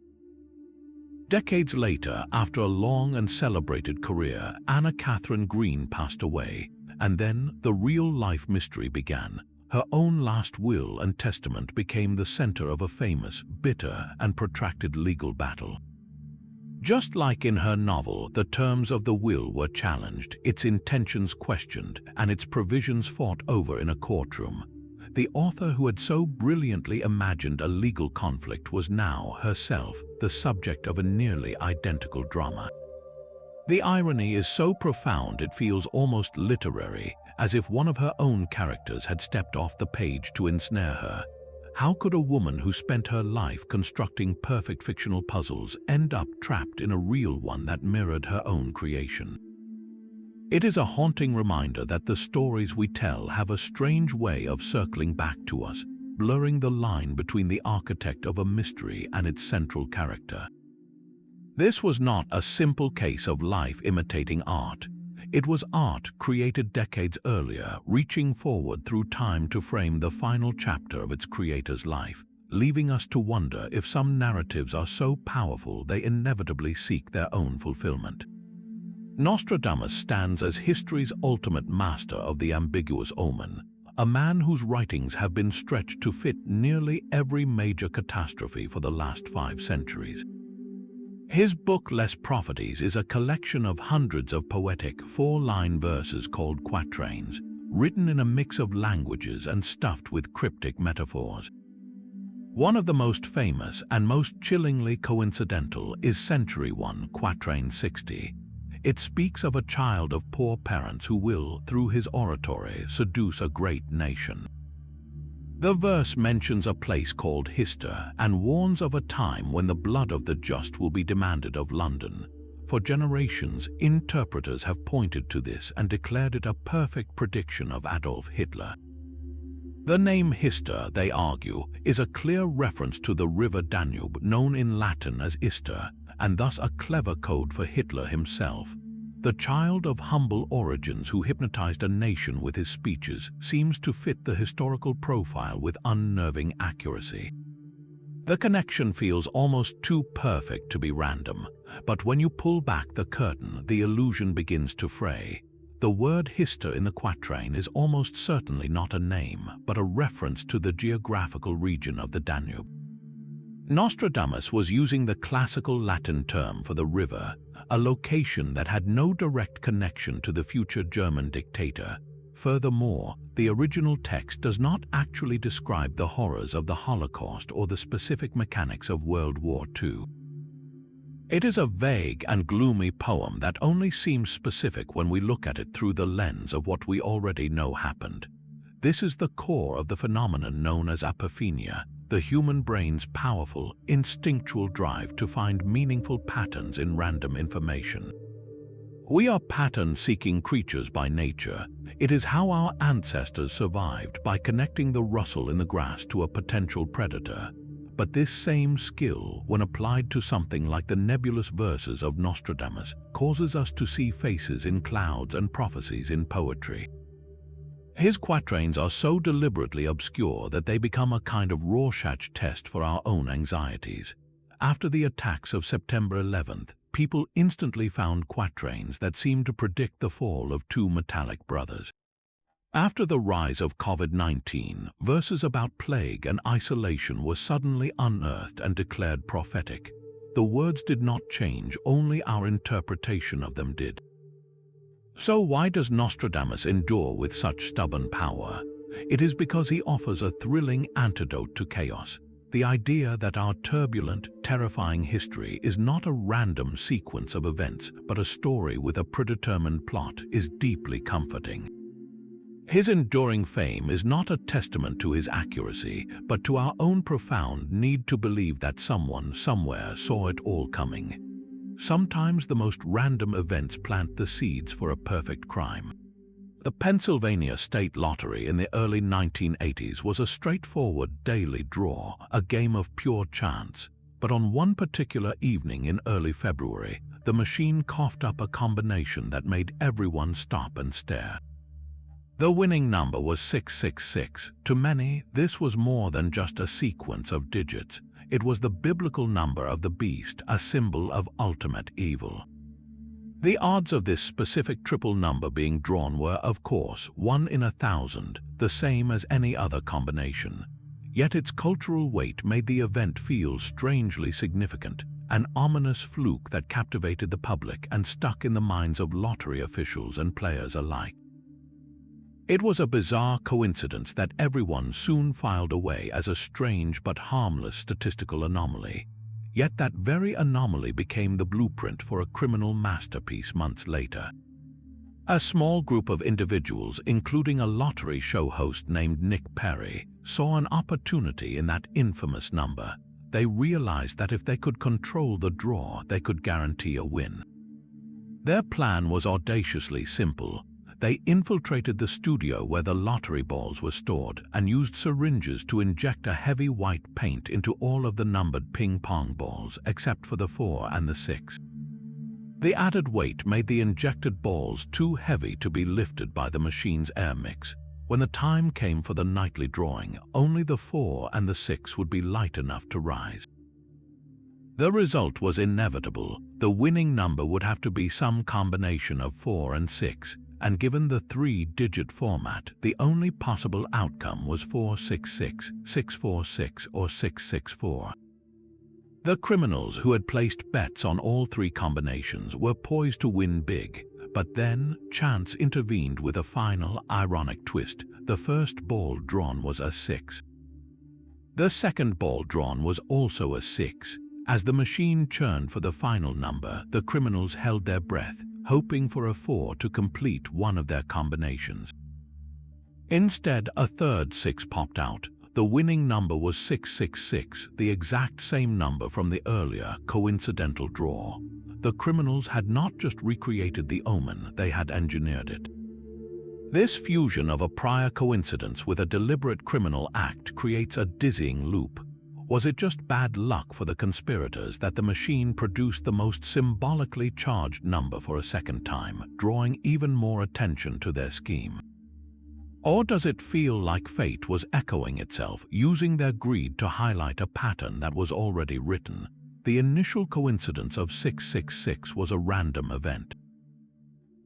S1: Decades later, after a long and celebrated career, Anna Katharine Green passed away, and then the real-life mystery began. Her own last will and testament became the center of a famous, bitter, and protracted legal battle. Just like in her novel, the terms of the will were challenged, its intentions questioned, and its provisions fought over in a courtroom. The author who had so brilliantly imagined a legal conflict was now, herself, the subject of a nearly identical drama. The irony is so profound it feels almost literary, as if one of her own characters had stepped off the page to ensnare her. How could a woman who spent her life constructing perfect fictional puzzles end up trapped in a real one that mirrored her own creation? It is a haunting reminder that the stories we tell have a strange way of circling back to us, blurring the line between the architect of a mystery and its central character. This was not a simple case of life imitating art. It was art created decades earlier, reaching forward through time to frame the final chapter of its creator's life, leaving us to wonder if some narratives are so powerful they inevitably seek their own fulfillment. Nostradamus stands as history's ultimate master of the ambiguous omen, a man whose writings have been stretched to fit nearly every major catastrophe for the last 5 centuries. His book Les Prophéties is a collection of hundreds of poetic 4-line verses called quatrains, written in a mix of languages and stuffed with cryptic metaphors. One of the most famous and most chillingly coincidental is Century 1, Quatrain 60. It speaks of a child of poor parents who will, through his oratory, seduce a great nation. The verse mentions a place called Hister and warns of a time when the blood of the just will be demanded of London. For generations, interpreters have pointed to this and declared it a perfect prediction of Adolf Hitler. The name Hister, they argue, is a clear reference to the river Danube, known in Latin as Ister, and thus a clever code for Hitler himself. The child of humble origins who hypnotized a nation with his speeches seems to fit the historical profile with unnerving accuracy. The connection feels almost too perfect to be random, but when you pull back the curtain, the illusion begins to fray. The word Hister in the quatrain is almost certainly not a name, but a reference to the geographical region of the Danube. Nostradamus was using the classical Latin term for the river, a location that had no direct connection to the future German dictator. Furthermore, the original text does not actually describe the horrors of the Holocaust or the specific mechanics of World War II. It is a vague and gloomy poem that only seems specific when we look at it through the lens of what we already know happened. This is the core of the phenomenon known as apophenia, the human brain's powerful, instinctual drive to find meaningful patterns in random information. We are pattern-seeking creatures by nature. It is how our ancestors survived, by connecting the rustle in the grass to a potential predator. But this same skill, when applied to something like the nebulous verses of Nostradamus, causes us to see faces in clouds and prophecies in poetry. His quatrains are so deliberately obscure that they become a kind of Rorschach test for our own anxieties. After the attacks of September 11th, people instantly found quatrains that seemed to predict the fall of two metallic brothers. After the rise of COVID-19, verses about plague and isolation were suddenly unearthed and declared prophetic. The words did not change, only our interpretation of them did. So why does Nostradamus endure with such stubborn power? It is because he offers a thrilling antidote to chaos. The idea that our turbulent, terrifying history is not a random sequence of events, but a story with a predetermined plot, is deeply comforting. His enduring fame is not a testament to his accuracy, but to our own profound need to believe that someone, somewhere, saw it all coming. Sometimes the most random events plant the seeds for a perfect crime. The Pennsylvania State Lottery in the early 1980s was a straightforward daily draw, a game of pure chance. But on one particular evening in early February, the machine coughed up a combination that made everyone stop and stare. The winning number was 666. To many, this was more than just a sequence of digits. It was the biblical number of the beast, a symbol of ultimate evil. The odds of this specific triple number being drawn were, of course, 1 in 1,000, the same as any other combination. Yet its cultural weight made the event feel strangely significant, an ominous fluke that captivated the public and stuck in the minds of lottery officials and players alike. It was a bizarre coincidence that everyone soon filed away as a strange but harmless statistical anomaly. Yet that very anomaly became the blueprint for a criminal masterpiece months later. A small group of individuals, including a lottery show host named Nick Perry, saw an opportunity in that infamous number. They realized that if they could control the draw, they could guarantee a win. Their plan was audaciously simple. They infiltrated the studio where the lottery balls were stored and used syringes to inject a heavy white paint into all of the numbered ping-pong balls except for the 4 and the 6. The added weight made the injected balls too heavy to be lifted by the machine's air mix. When the time came for the nightly drawing, only the 4 and the 6 would be light enough to rise. The result was inevitable. The winning number would have to be some combination of 4 and 6. And given the 3-digit format, the only possible outcome was 466, 646, or 664. The criminals who had placed bets on all 3 combinations were poised to win big, but then chance intervened with a final, ironic twist. The first ball drawn was a 6. The second ball drawn was also a 6. As the machine churned for the final number, the criminals held their breath, hoping for a 4 to complete one of their combinations. Instead, a third 6 popped out. The winning number was 666, the exact same number from the earlier, coincidental draw. The criminals had not just recreated the omen, they had engineered it. This fusion of a prior coincidence with a deliberate criminal act creates a dizzying loop. Was it just bad luck for the conspirators that the machine produced the most symbolically charged number for a second time, drawing even more attention to their scheme? Or does it feel like fate was echoing itself, using their greed to highlight a pattern that was already written? The initial coincidence of 666 was a random event.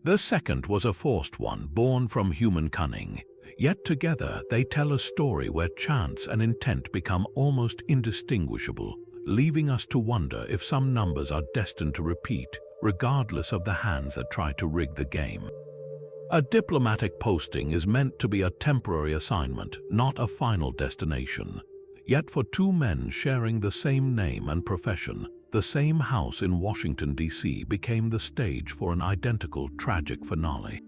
S1: The second was a forced one, born from human cunning. Yet together they tell a story where chance and intent become almost indistinguishable. leaving us to wonder if some numbers are destined to repeat, regardless of the hands that try to rig the game. A diplomatic posting is meant to be a temporary assignment, not a final destination. Yet for two men sharing the same name and profession, the same house in Washington, D.C. became the stage for an identical tragic finale.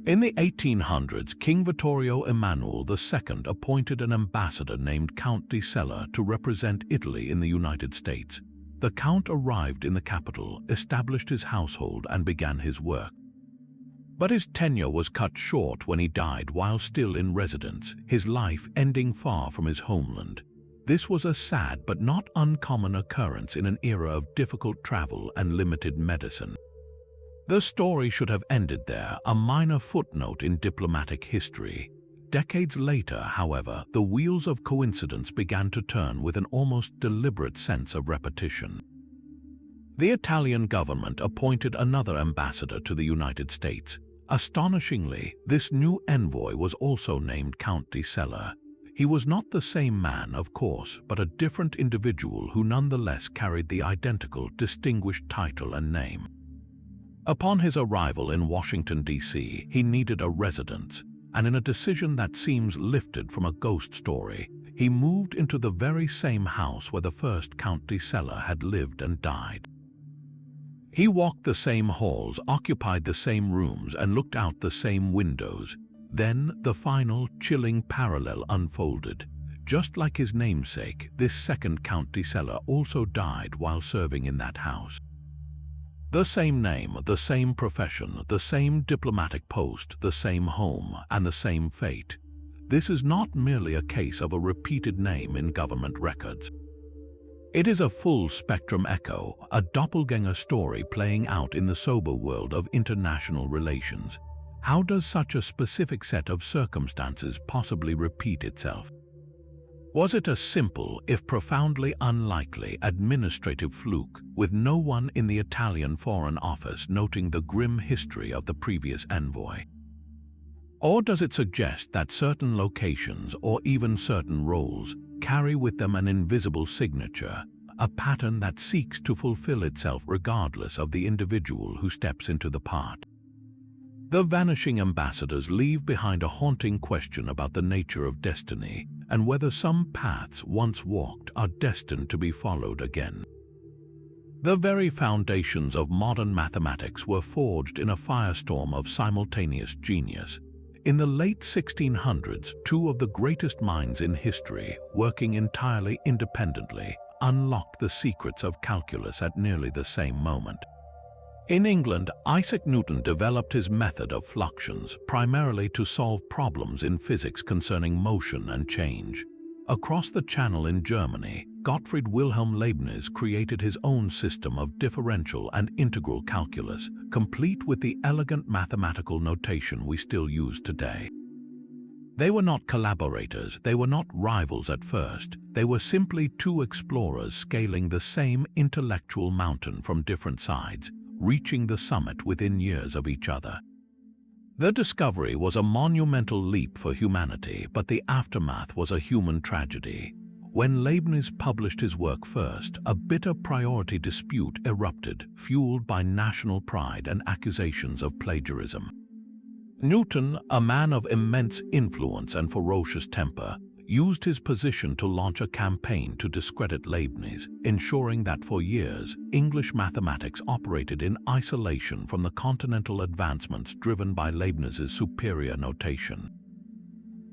S1: In the 1800s, King Vittorio Emanuele II appointed an ambassador named Count di Sella to represent Italy in the United States. The Count arrived in the capital, established his household, and began his work. But his tenure was cut short when he died while still in residence, his life ending far from his homeland. This was a sad but not uncommon occurrence in an era of difficult travel and limited medicine. The story should have ended there, a minor footnote in diplomatic history. Decades later, however, the wheels of coincidence began to turn with an almost deliberate sense of repetition. The Italian government appointed another ambassador to the United States. Astonishingly, this new envoy was also named Count di Sella. He was not the same man, of course, but a different individual who nonetheless carried the identical, distinguished title and name. Upon his arrival in Washington, D.C., he needed a residence, and in a decision that seems lifted from a ghost story, he moved into the very same house where the first Count di Sella had lived and died. He walked the same halls, occupied the same rooms, and looked out the same windows. Then the final, chilling parallel unfolded. Just like his namesake, this second Count di Sella also died while serving in that house. The same name, the same profession, the same diplomatic post, the same home, and the same fate. This is not merely a case of a repeated name in government records. It is a full-spectrum echo, a doppelganger story playing out in the sober world of international relations. How does such a specific set of circumstances possibly repeat itself? Was it a simple, if profoundly unlikely, administrative fluke, with no one in the Italian Foreign Office noting the grim history of the previous envoy? Or does it suggest that certain locations, or even certain roles, carry with them an invisible signature, a pattern that seeks to fulfill itself regardless of the individual who steps into the part? The vanishing ambassadors leave behind a haunting question about the nature of destiny and whether some paths once walked are destined to be followed again. The very foundations of modern mathematics were forged in a firestorm of simultaneous genius. In the late 1600s, two of the greatest minds in history, working entirely independently, unlocked the secrets of calculus at nearly the same moment. In England, Isaac Newton developed his method of fluxions, primarily to solve problems in physics concerning motion and change. Across the Channel in Germany, Gottfried Wilhelm Leibniz created his own system of differential and integral calculus, complete with the elegant mathematical notation we still use today. They were not collaborators, they were not rivals at first, they were simply two explorers scaling the same intellectual mountain from different sides, reaching the summit within years of each other. The discovery was a monumental leap for humanity, but the aftermath was a human tragedy. When Leibniz published his work first, a bitter priority dispute erupted, fueled by national pride and accusations of plagiarism. Newton, a man of immense influence and ferocious temper, used his position to launch a campaign to discredit Leibniz, ensuring that for years, English mathematics operated in isolation from the continental advancements driven by Leibniz's superior notation.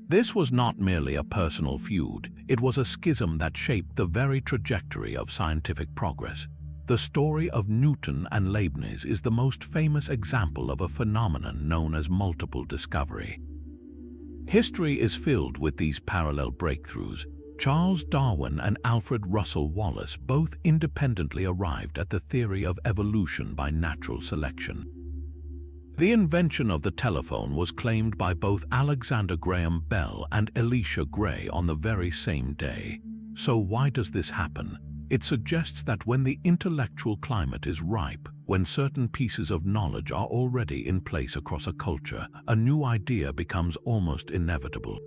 S1: This was not merely a personal feud, it was a schism that shaped the very trajectory of scientific progress. The story of Newton and Leibniz is the most famous example of a phenomenon known as multiple discovery. History is filled with these parallel breakthroughs. Charles Darwin and Alfred Russel Wallace both independently arrived at the theory of evolution by natural selection. The invention of the telephone was claimed by both Alexander Graham Bell and Elisha Gray on the very same day. So why does this happen? It suggests that when the intellectual climate is ripe, when certain pieces of knowledge are already in place across a culture, a new idea becomes almost inevitable.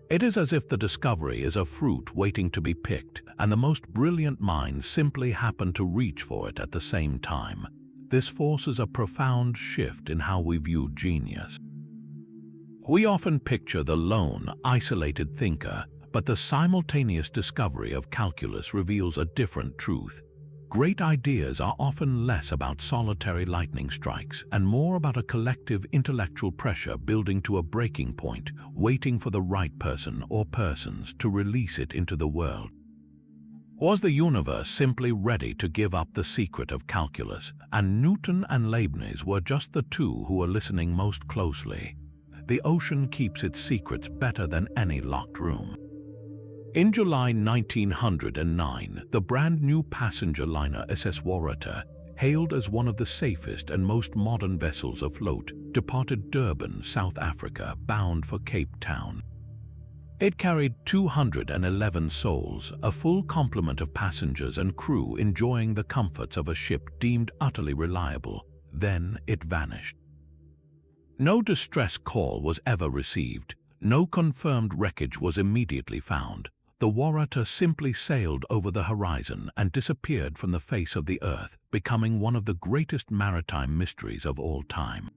S1: It is as if the discovery is a fruit waiting to be picked, and the most brilliant minds simply happen to reach for it at the same time. This forces a profound shift in how we view genius. We often picture the lone, isolated thinker, but the simultaneous discovery of calculus reveals a different truth. Great ideas are often less about solitary lightning strikes and more about a collective intellectual pressure building to a breaking point, waiting for the right person or persons to release it into the world. Was the universe simply ready to give up the secret of calculus, and Newton and Leibniz were just the two who were listening most closely? The ocean keeps its secrets better than any locked room. In July 1909, the brand-new passenger liner SS Waratah, hailed as one of the safest and most modern vessels afloat, departed Durban, South Africa, bound for Cape Town. It carried 211 souls, a full complement of passengers and crew enjoying the comforts of a ship deemed utterly reliable. Then it vanished. No distress call was ever received. No confirmed wreckage was immediately found. The Waratah simply sailed over the horizon and disappeared from the face of the earth, becoming one of the greatest maritime mysteries of all time.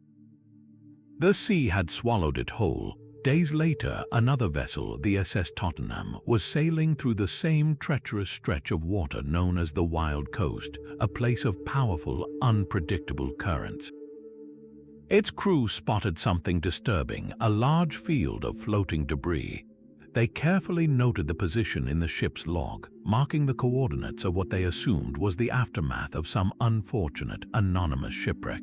S1: The sea had swallowed it whole. Days later, another vessel, the SS Tottenham, was sailing through the same treacherous stretch of water known as the Wild Coast, a place of powerful, unpredictable currents. Its crew spotted something disturbing, a large field of floating debris. They carefully noted the position in the ship's log, marking the coordinates of what they assumed was the aftermath of some unfortunate, anonymous shipwreck.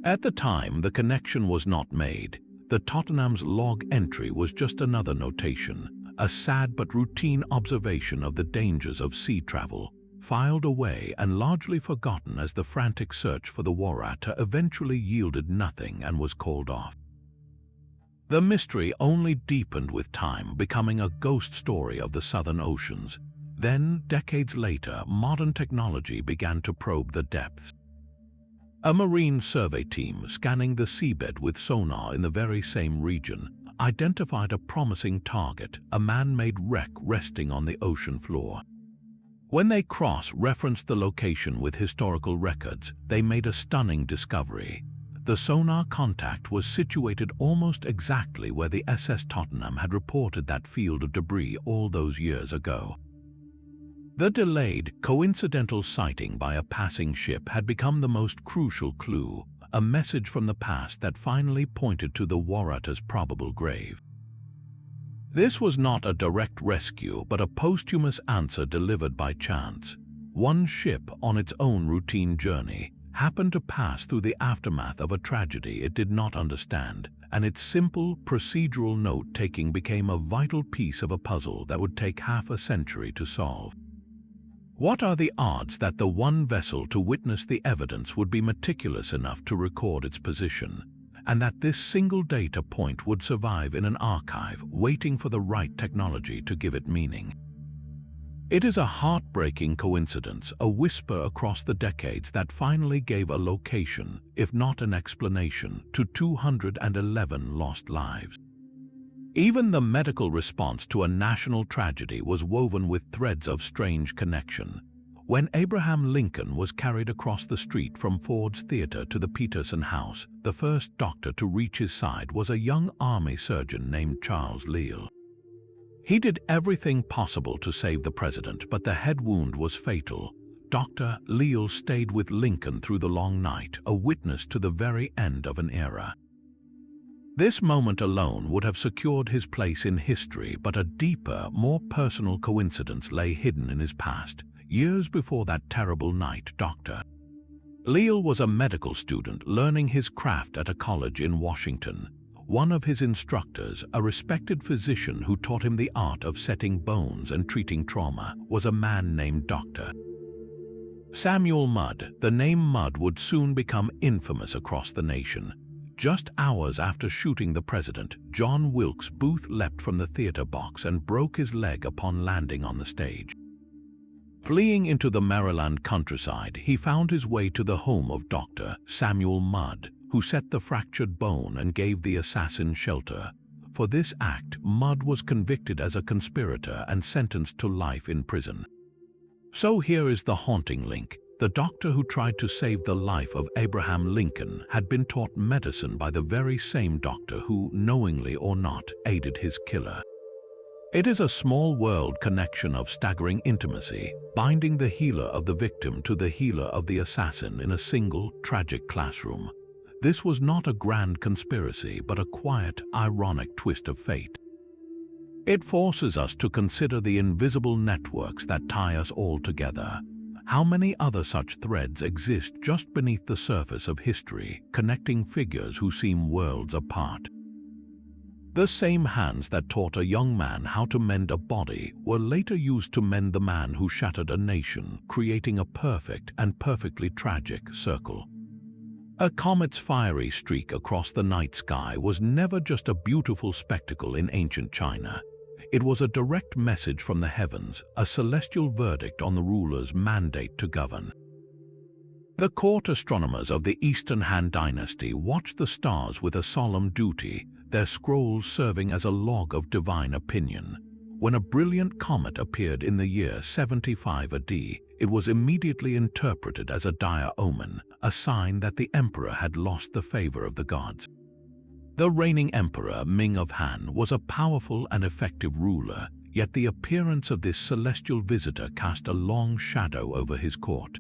S1: At the time, the connection was not made. The Tottenham's log entry was just another notation, a sad but routine observation of the dangers of sea travel, filed away and largely forgotten as the frantic search for the Waratah eventually yielded nothing and was called off. The mystery only deepened with time, becoming a ghost story of the southern oceans. Then, decades later, modern technology began to probe the depths. A marine survey team scanning the seabed with sonar in the very same region identified a promising target, a man-made wreck resting on the ocean floor. When they cross-referenced the location with historical records, they made a stunning discovery. The sonar contact was situated almost exactly where the SS Tottenham had reported that field of debris all those years ago. The delayed, coincidental sighting by a passing ship had become the most crucial clue, a message from the past that finally pointed to the Waratah's probable grave. This was not a direct rescue, but a posthumous answer delivered by chance. One ship, on its own routine journey, happened to pass through the aftermath of a tragedy it did not understand, and its simple, procedural note-taking became a vital piece of a puzzle that would take half a century to solve. What are the odds that the one vessel to witness the evidence would be meticulous enough to record its position, and that this single data point would survive in an archive, waiting for the right technology to give it meaning? It is a heartbreaking coincidence, a whisper across the decades that finally gave a location, if not an explanation, to 211 lost lives. Even the medical response to a national tragedy was woven with threads of strange connection. When Abraham Lincoln was carried across the street from Ford's Theater to the Peterson House, the first doctor to reach his side was a young army surgeon named Charles Leal. He did everything possible to save the president, but the head wound was fatal. Dr. Leal stayed with Lincoln through the long night, a witness to the very end of an era. This moment alone would have secured his place in history, but a deeper, more personal coincidence lay hidden in his past. Years before that terrible night, Dr. Leal was a medical student learning his craft at a college in Washington. One of his instructors, a respected physician who taught him the art of setting bones and treating trauma, was a man named Dr. Samuel Mudd. The name Mudd would soon become infamous across the nation. Just hours after shooting the president, John Wilkes Booth leapt from the theater box and broke his leg upon landing on the stage. Fleeing into the Maryland countryside, he found his way to the home of Dr. Samuel Mudd, who set the fractured bone and gave the assassin shelter. For this act, Mudd was convicted as a conspirator and sentenced to life in prison. So here is the haunting link. The doctor who tried to save the life of Abraham Lincoln had been taught medicine by the very same doctor who, knowingly or not, aided his killer. It is a small world connection of staggering intimacy, binding the healer of the victim to the healer of the assassin in a single, tragic classroom. This was not a grand conspiracy, but a quiet, ironic twist of fate. It forces us to consider the invisible networks that tie us all together. How many other such threads exist just beneath the surface of history, connecting figures who seem worlds apart? The same hands that taught a young man how to mend a body were later used to mend the man who shattered a nation, creating a perfect and perfectly tragic circle. A comet's fiery streak across the night sky was never just a beautiful spectacle in ancient China. It was a direct message from the heavens, a celestial verdict on the ruler's mandate to govern. The court astronomers of the Eastern Han Dynasty watched the stars with a solemn duty, their scrolls serving as a log of divine opinion. When a brilliant comet appeared in the year 75 AD, it was immediately interpreted as a dire omen, a sign that the emperor had lost the favor of the gods. The reigning emperor, Ming of Han, was a powerful and effective ruler, yet the appearance of this celestial visitor cast a long shadow over his court.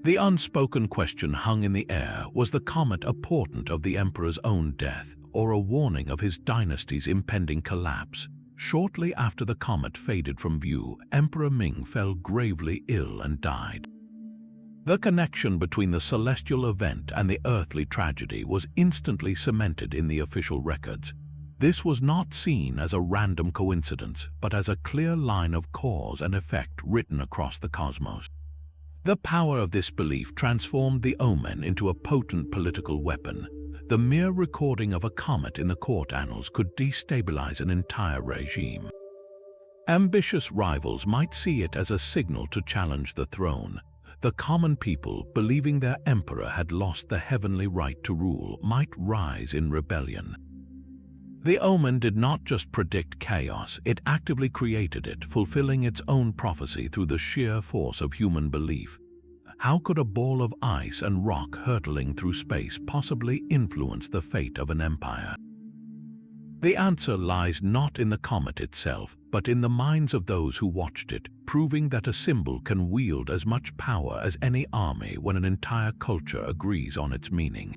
S1: The unspoken question hung in the air: was the comet a portent of the emperor's own death, or a warning of his dynasty's impending collapse? Shortly after the comet faded from view, Emperor Ming fell gravely ill and died. The connection between the celestial event and the earthly tragedy was instantly cemented in the official records. This was not seen as a random coincidence, but as a clear line of cause and effect written across the cosmos. The power of this belief transformed the omen into a potent political weapon. The mere recording of a comet in the court annals could destabilize an entire regime. Ambitious rivals might see it as a signal to challenge the throne. The common people, believing their emperor had lost the heavenly right to rule, might rise in rebellion. The omen did not just predict chaos, it actively created it, fulfilling its own prophecy through the sheer force of human belief. How could a ball of ice and rock hurtling through space possibly influence the fate of an empire? The answer lies not in the comet itself, but in the minds of those who watched it, proving that a symbol can wield as much power as any army when an entire culture agrees on its meaning.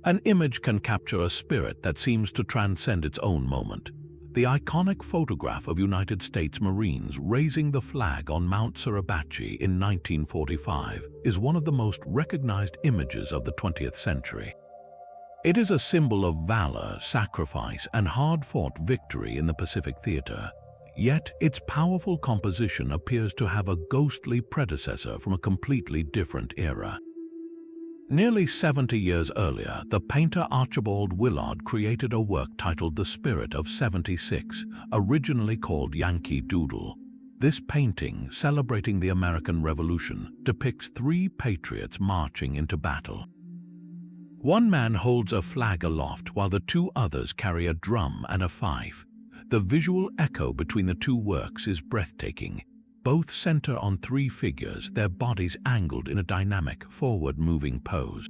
S1: An image can capture a spirit that seems to transcend its own moment. The iconic photograph of United States Marines raising the flag on Mount Suribachi in 1945 is one of the most recognized images of the 20th century. It is a symbol of valor, sacrifice, and hard-fought victory in the Pacific Theater. Yet its powerful composition appears to have a ghostly predecessor from a completely different era. Nearly 70 years earlier, the painter Archibald Willard created a work titled The Spirit of 76, originally called Yankee Doodle. This painting, celebrating the American Revolution, depicts three patriots marching into battle. One man holds a flag aloft while the two others carry a drum and a fife. The visual echo between the two works is breathtaking. Both center on three figures, their bodies angled in a dynamic, forward-moving pose.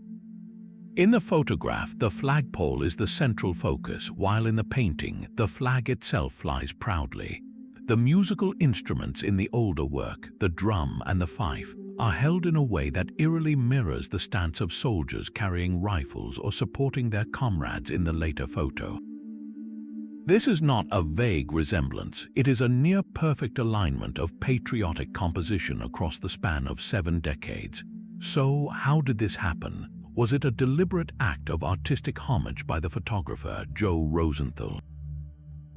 S1: In the photograph, the flagpole is the central focus, while in the painting, the flag itself flies proudly. The musical instruments in the older work, the drum and the fife, are held in a way that eerily mirrors the stance of soldiers carrying rifles or supporting their comrades in the later photo. This is not a vague resemblance, it is a near-perfect alignment of patriotic composition across the span of 7 decades. So, how did this happen? Was it a deliberate act of artistic homage by the photographer Joe Rosenthal?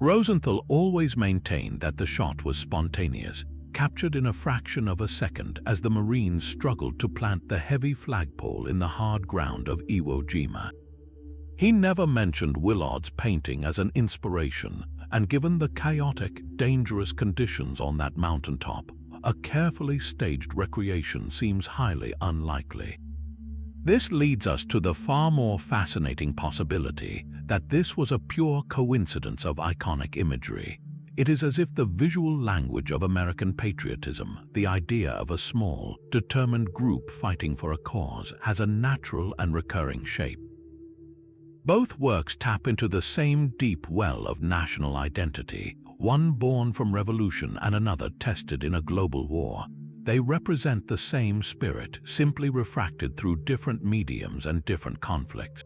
S1: Rosenthal always maintained that the shot was spontaneous, captured in a fraction of a second as the Marines struggled to plant the heavy flagpole in the hard ground of Iwo Jima. He never mentioned Willard's painting as an inspiration, and given the chaotic, dangerous conditions on that mountaintop, a carefully staged recreation seems highly unlikely. This leads us to the far more fascinating possibility that this was a pure coincidence of iconic imagery. It is as if the visual language of American patriotism, the idea of a small, determined group fighting for a cause, has a natural and recurring shape. Both works tap into the same deep well of national identity, one born from revolution and another tested in a global war. They represent the same spirit, simply refracted through different mediums and different conflicts.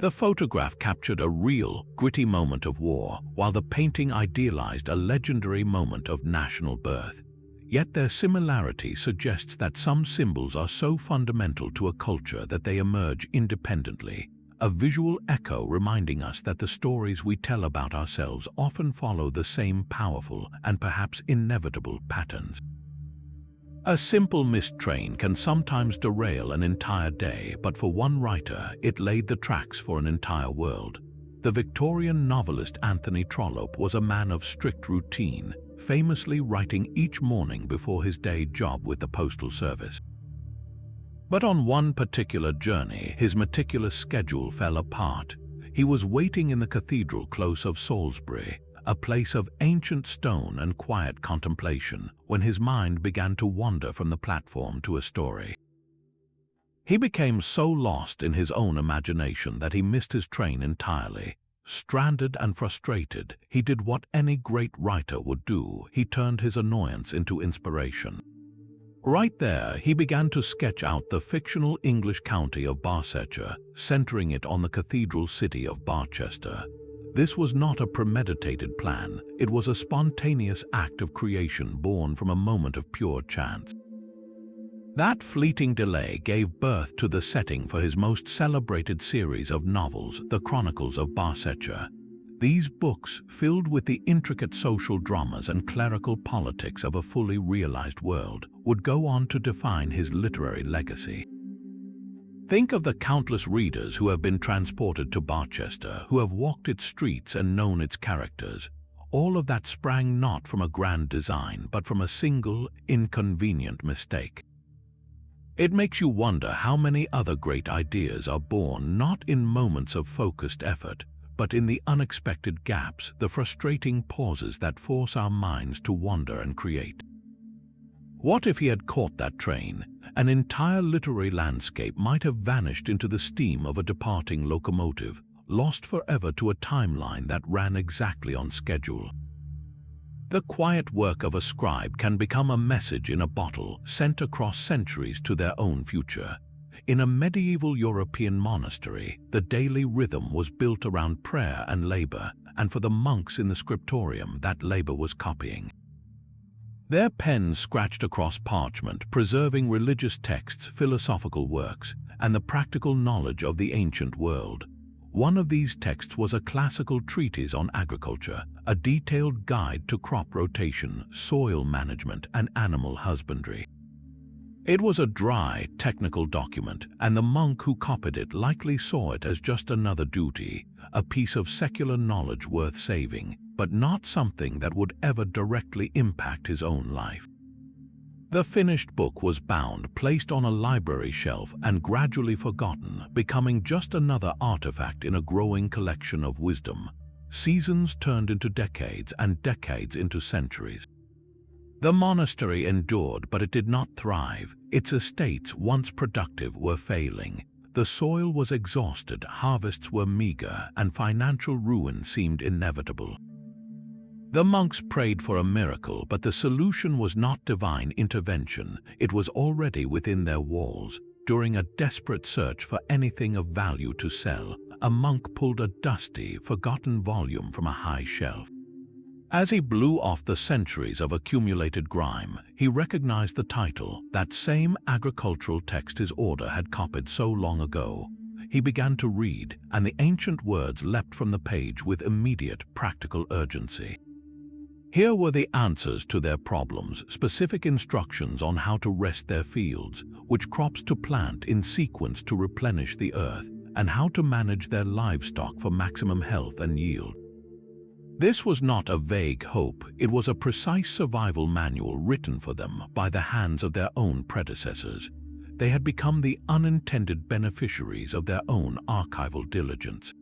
S1: The photograph captured a real, gritty moment of war, while the painting idealized a legendary moment of national birth. Yet their similarity suggests that some symbols are so fundamental to a culture that they emerge independently, a visual echo reminding us that the stories we tell about ourselves often follow the same powerful and perhaps inevitable patterns. A simple missed train can sometimes derail an entire day, but for one writer, it laid the tracks for an entire world. The Victorian novelist Anthony Trollope was a man of strict routine, famously writing each morning before his day job with the postal service. But on one particular journey, his meticulous schedule fell apart. He was waiting in the cathedral close of Salisbury, a place of ancient stone and quiet contemplation, when his mind began to wander from the platform to a story. He became so lost in his own imagination that he missed his train entirely. Stranded and frustrated, he did what any great writer would do: he turned his annoyance into inspiration. Right there, he began to sketch out the fictional English county of Barsetshire, centering it on the cathedral city of Barchester. This was not a premeditated plan, it was a spontaneous act of creation born from a moment of pure chance. That fleeting delay gave birth to the setting for his most celebrated series of novels, The Chronicles of Barsetshire. These books, filled with the intricate social dramas and clerical politics of a fully realized world, would go on to define his literary legacy. Think of the countless readers who have been transported to Barchester, who have walked its streets and known its characters. All of that sprang not from a grand design, but from a single, inconvenient mistake. It makes you wonder how many other great ideas are born not in moments of focused effort, but in the unexpected gaps, the frustrating pauses that force our minds to wander and create. What if he had caught that train? An entire literary landscape might have vanished into the steam of a departing locomotive, lost forever to a timeline that ran exactly on schedule. The quiet work of a scribe can become a message in a bottle, sent across centuries to their own future. In a medieval European monastery, the daily rhythm was built around prayer and labor, and for the monks in the scriptorium, that labor was copying. Their pens scratched across parchment, preserving religious texts, philosophical works, and the practical knowledge of the ancient world. One of these texts was a classical treatise on agriculture, a detailed guide to crop rotation, soil management, and animal husbandry. It was a dry, technical document, and the monk who copied it likely saw it as just another duty, a piece of secular knowledge worth saving, but not something that would ever directly impact his own life. The finished book was bound, placed on a library shelf, and gradually forgotten, becoming just another artifact in a growing collection of wisdom. Seasons turned into decades, and decades into centuries. The monastery endured, but it did not thrive. Its estates, once productive, were failing. The soil was exhausted, harvests were meager, and financial ruin seemed inevitable. The monks prayed for a miracle, but the solution was not divine intervention. It was already within their walls. During a desperate search for anything of value to sell, a monk pulled a dusty, forgotten volume from a high shelf. As he blew off the centuries of accumulated grime, he recognized the title, that same agricultural text his order had copied so long ago. He began to read, and the ancient words leapt from the page with immediate, practical urgency. Here were the answers to their problems, specific instructions on how to rest their fields, which crops to plant in sequence to replenish the earth, and how to manage their livestock for maximum health and yield. This was not a vague hope, it was a precise survival manual written for them by the hands of their own predecessors. they had become the unintended beneficiaries of their own archival diligence.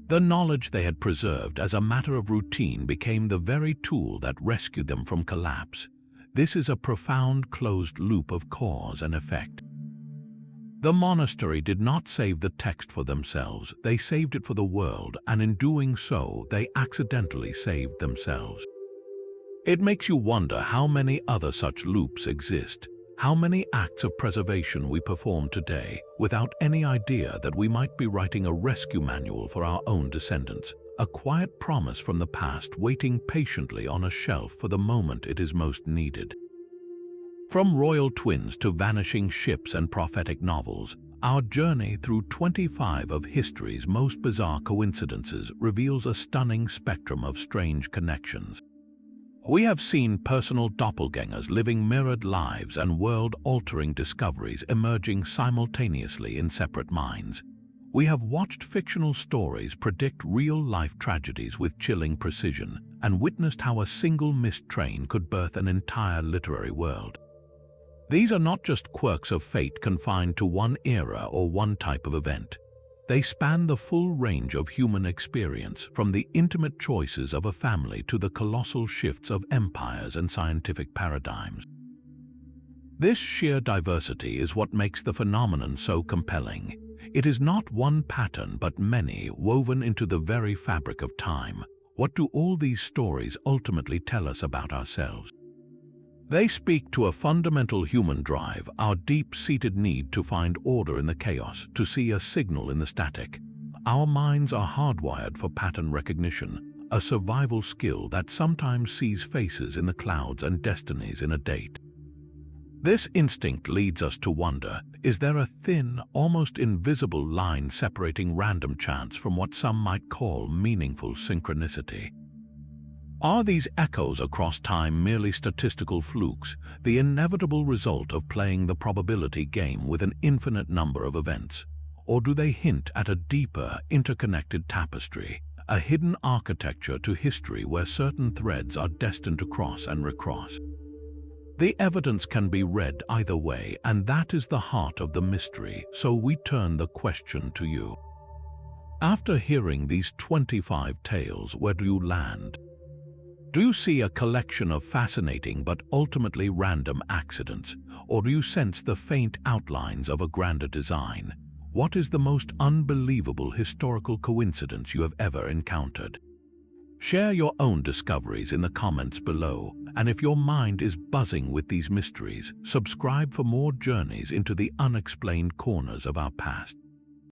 S1: The knowledge they had preserved as a matter of routine became the very tool that rescued them from collapse. This is a profound closed loop of cause and effect. The monastery did not save the text for themselves, they saved it for the world, and in doing so, they accidentally saved themselves. It makes you wonder how many other such loops exist, how many acts of preservation we perform today without any idea that we might be writing a rescue manual for our own descendants, a quiet promise from the past waiting patiently on a shelf for the moment it is most needed. From royal twins to vanishing ships and prophetic novels, our journey through 25 of history's most bizarre coincidences reveals a stunning spectrum of strange connections. We have seen personal doppelgangers living mirrored lives and world-altering discoveries emerging simultaneously in separate minds. We have watched fictional stories predict real-life tragedies with chilling precision and witnessed how a single missed train could birth an entire literary world. These are not just quirks of fate confined to one era or one type of event. They span the full range of human experience, from the intimate choices of a family to the colossal shifts of empires and scientific paradigms. This sheer diversity is what makes the phenomenon so compelling. It is not one pattern but many woven into the very fabric of time. What do all these stories ultimately tell us about ourselves? They speak to a fundamental human drive, our deep-seated need to find order in the chaos, to see a signal in the static. Our minds are hardwired for pattern recognition, a survival skill that sometimes sees faces in the clouds and destinies in a date. This instinct leads us to wonder, is there a thin, almost invisible line separating random chance from what some might call meaningful synchronicity? Are these echoes across time merely statistical flukes, the inevitable result of playing the probability game with an infinite number of events? Or do they hint at a deeper, interconnected tapestry, a hidden architecture to history where certain threads are destined to cross and recross? The evidence can be read either way, and that is the heart of the mystery, so we turn the question to you. After hearing these 25 tales, where do you land? Do you see a collection of fascinating but ultimately random accidents, or do you sense the faint outlines of a grander design? What is the most unbelievable historical coincidence you have ever encountered? Share your own discoveries in the comments below, and if your mind is buzzing with these mysteries, subscribe for more journeys into the unexplained corners of our past.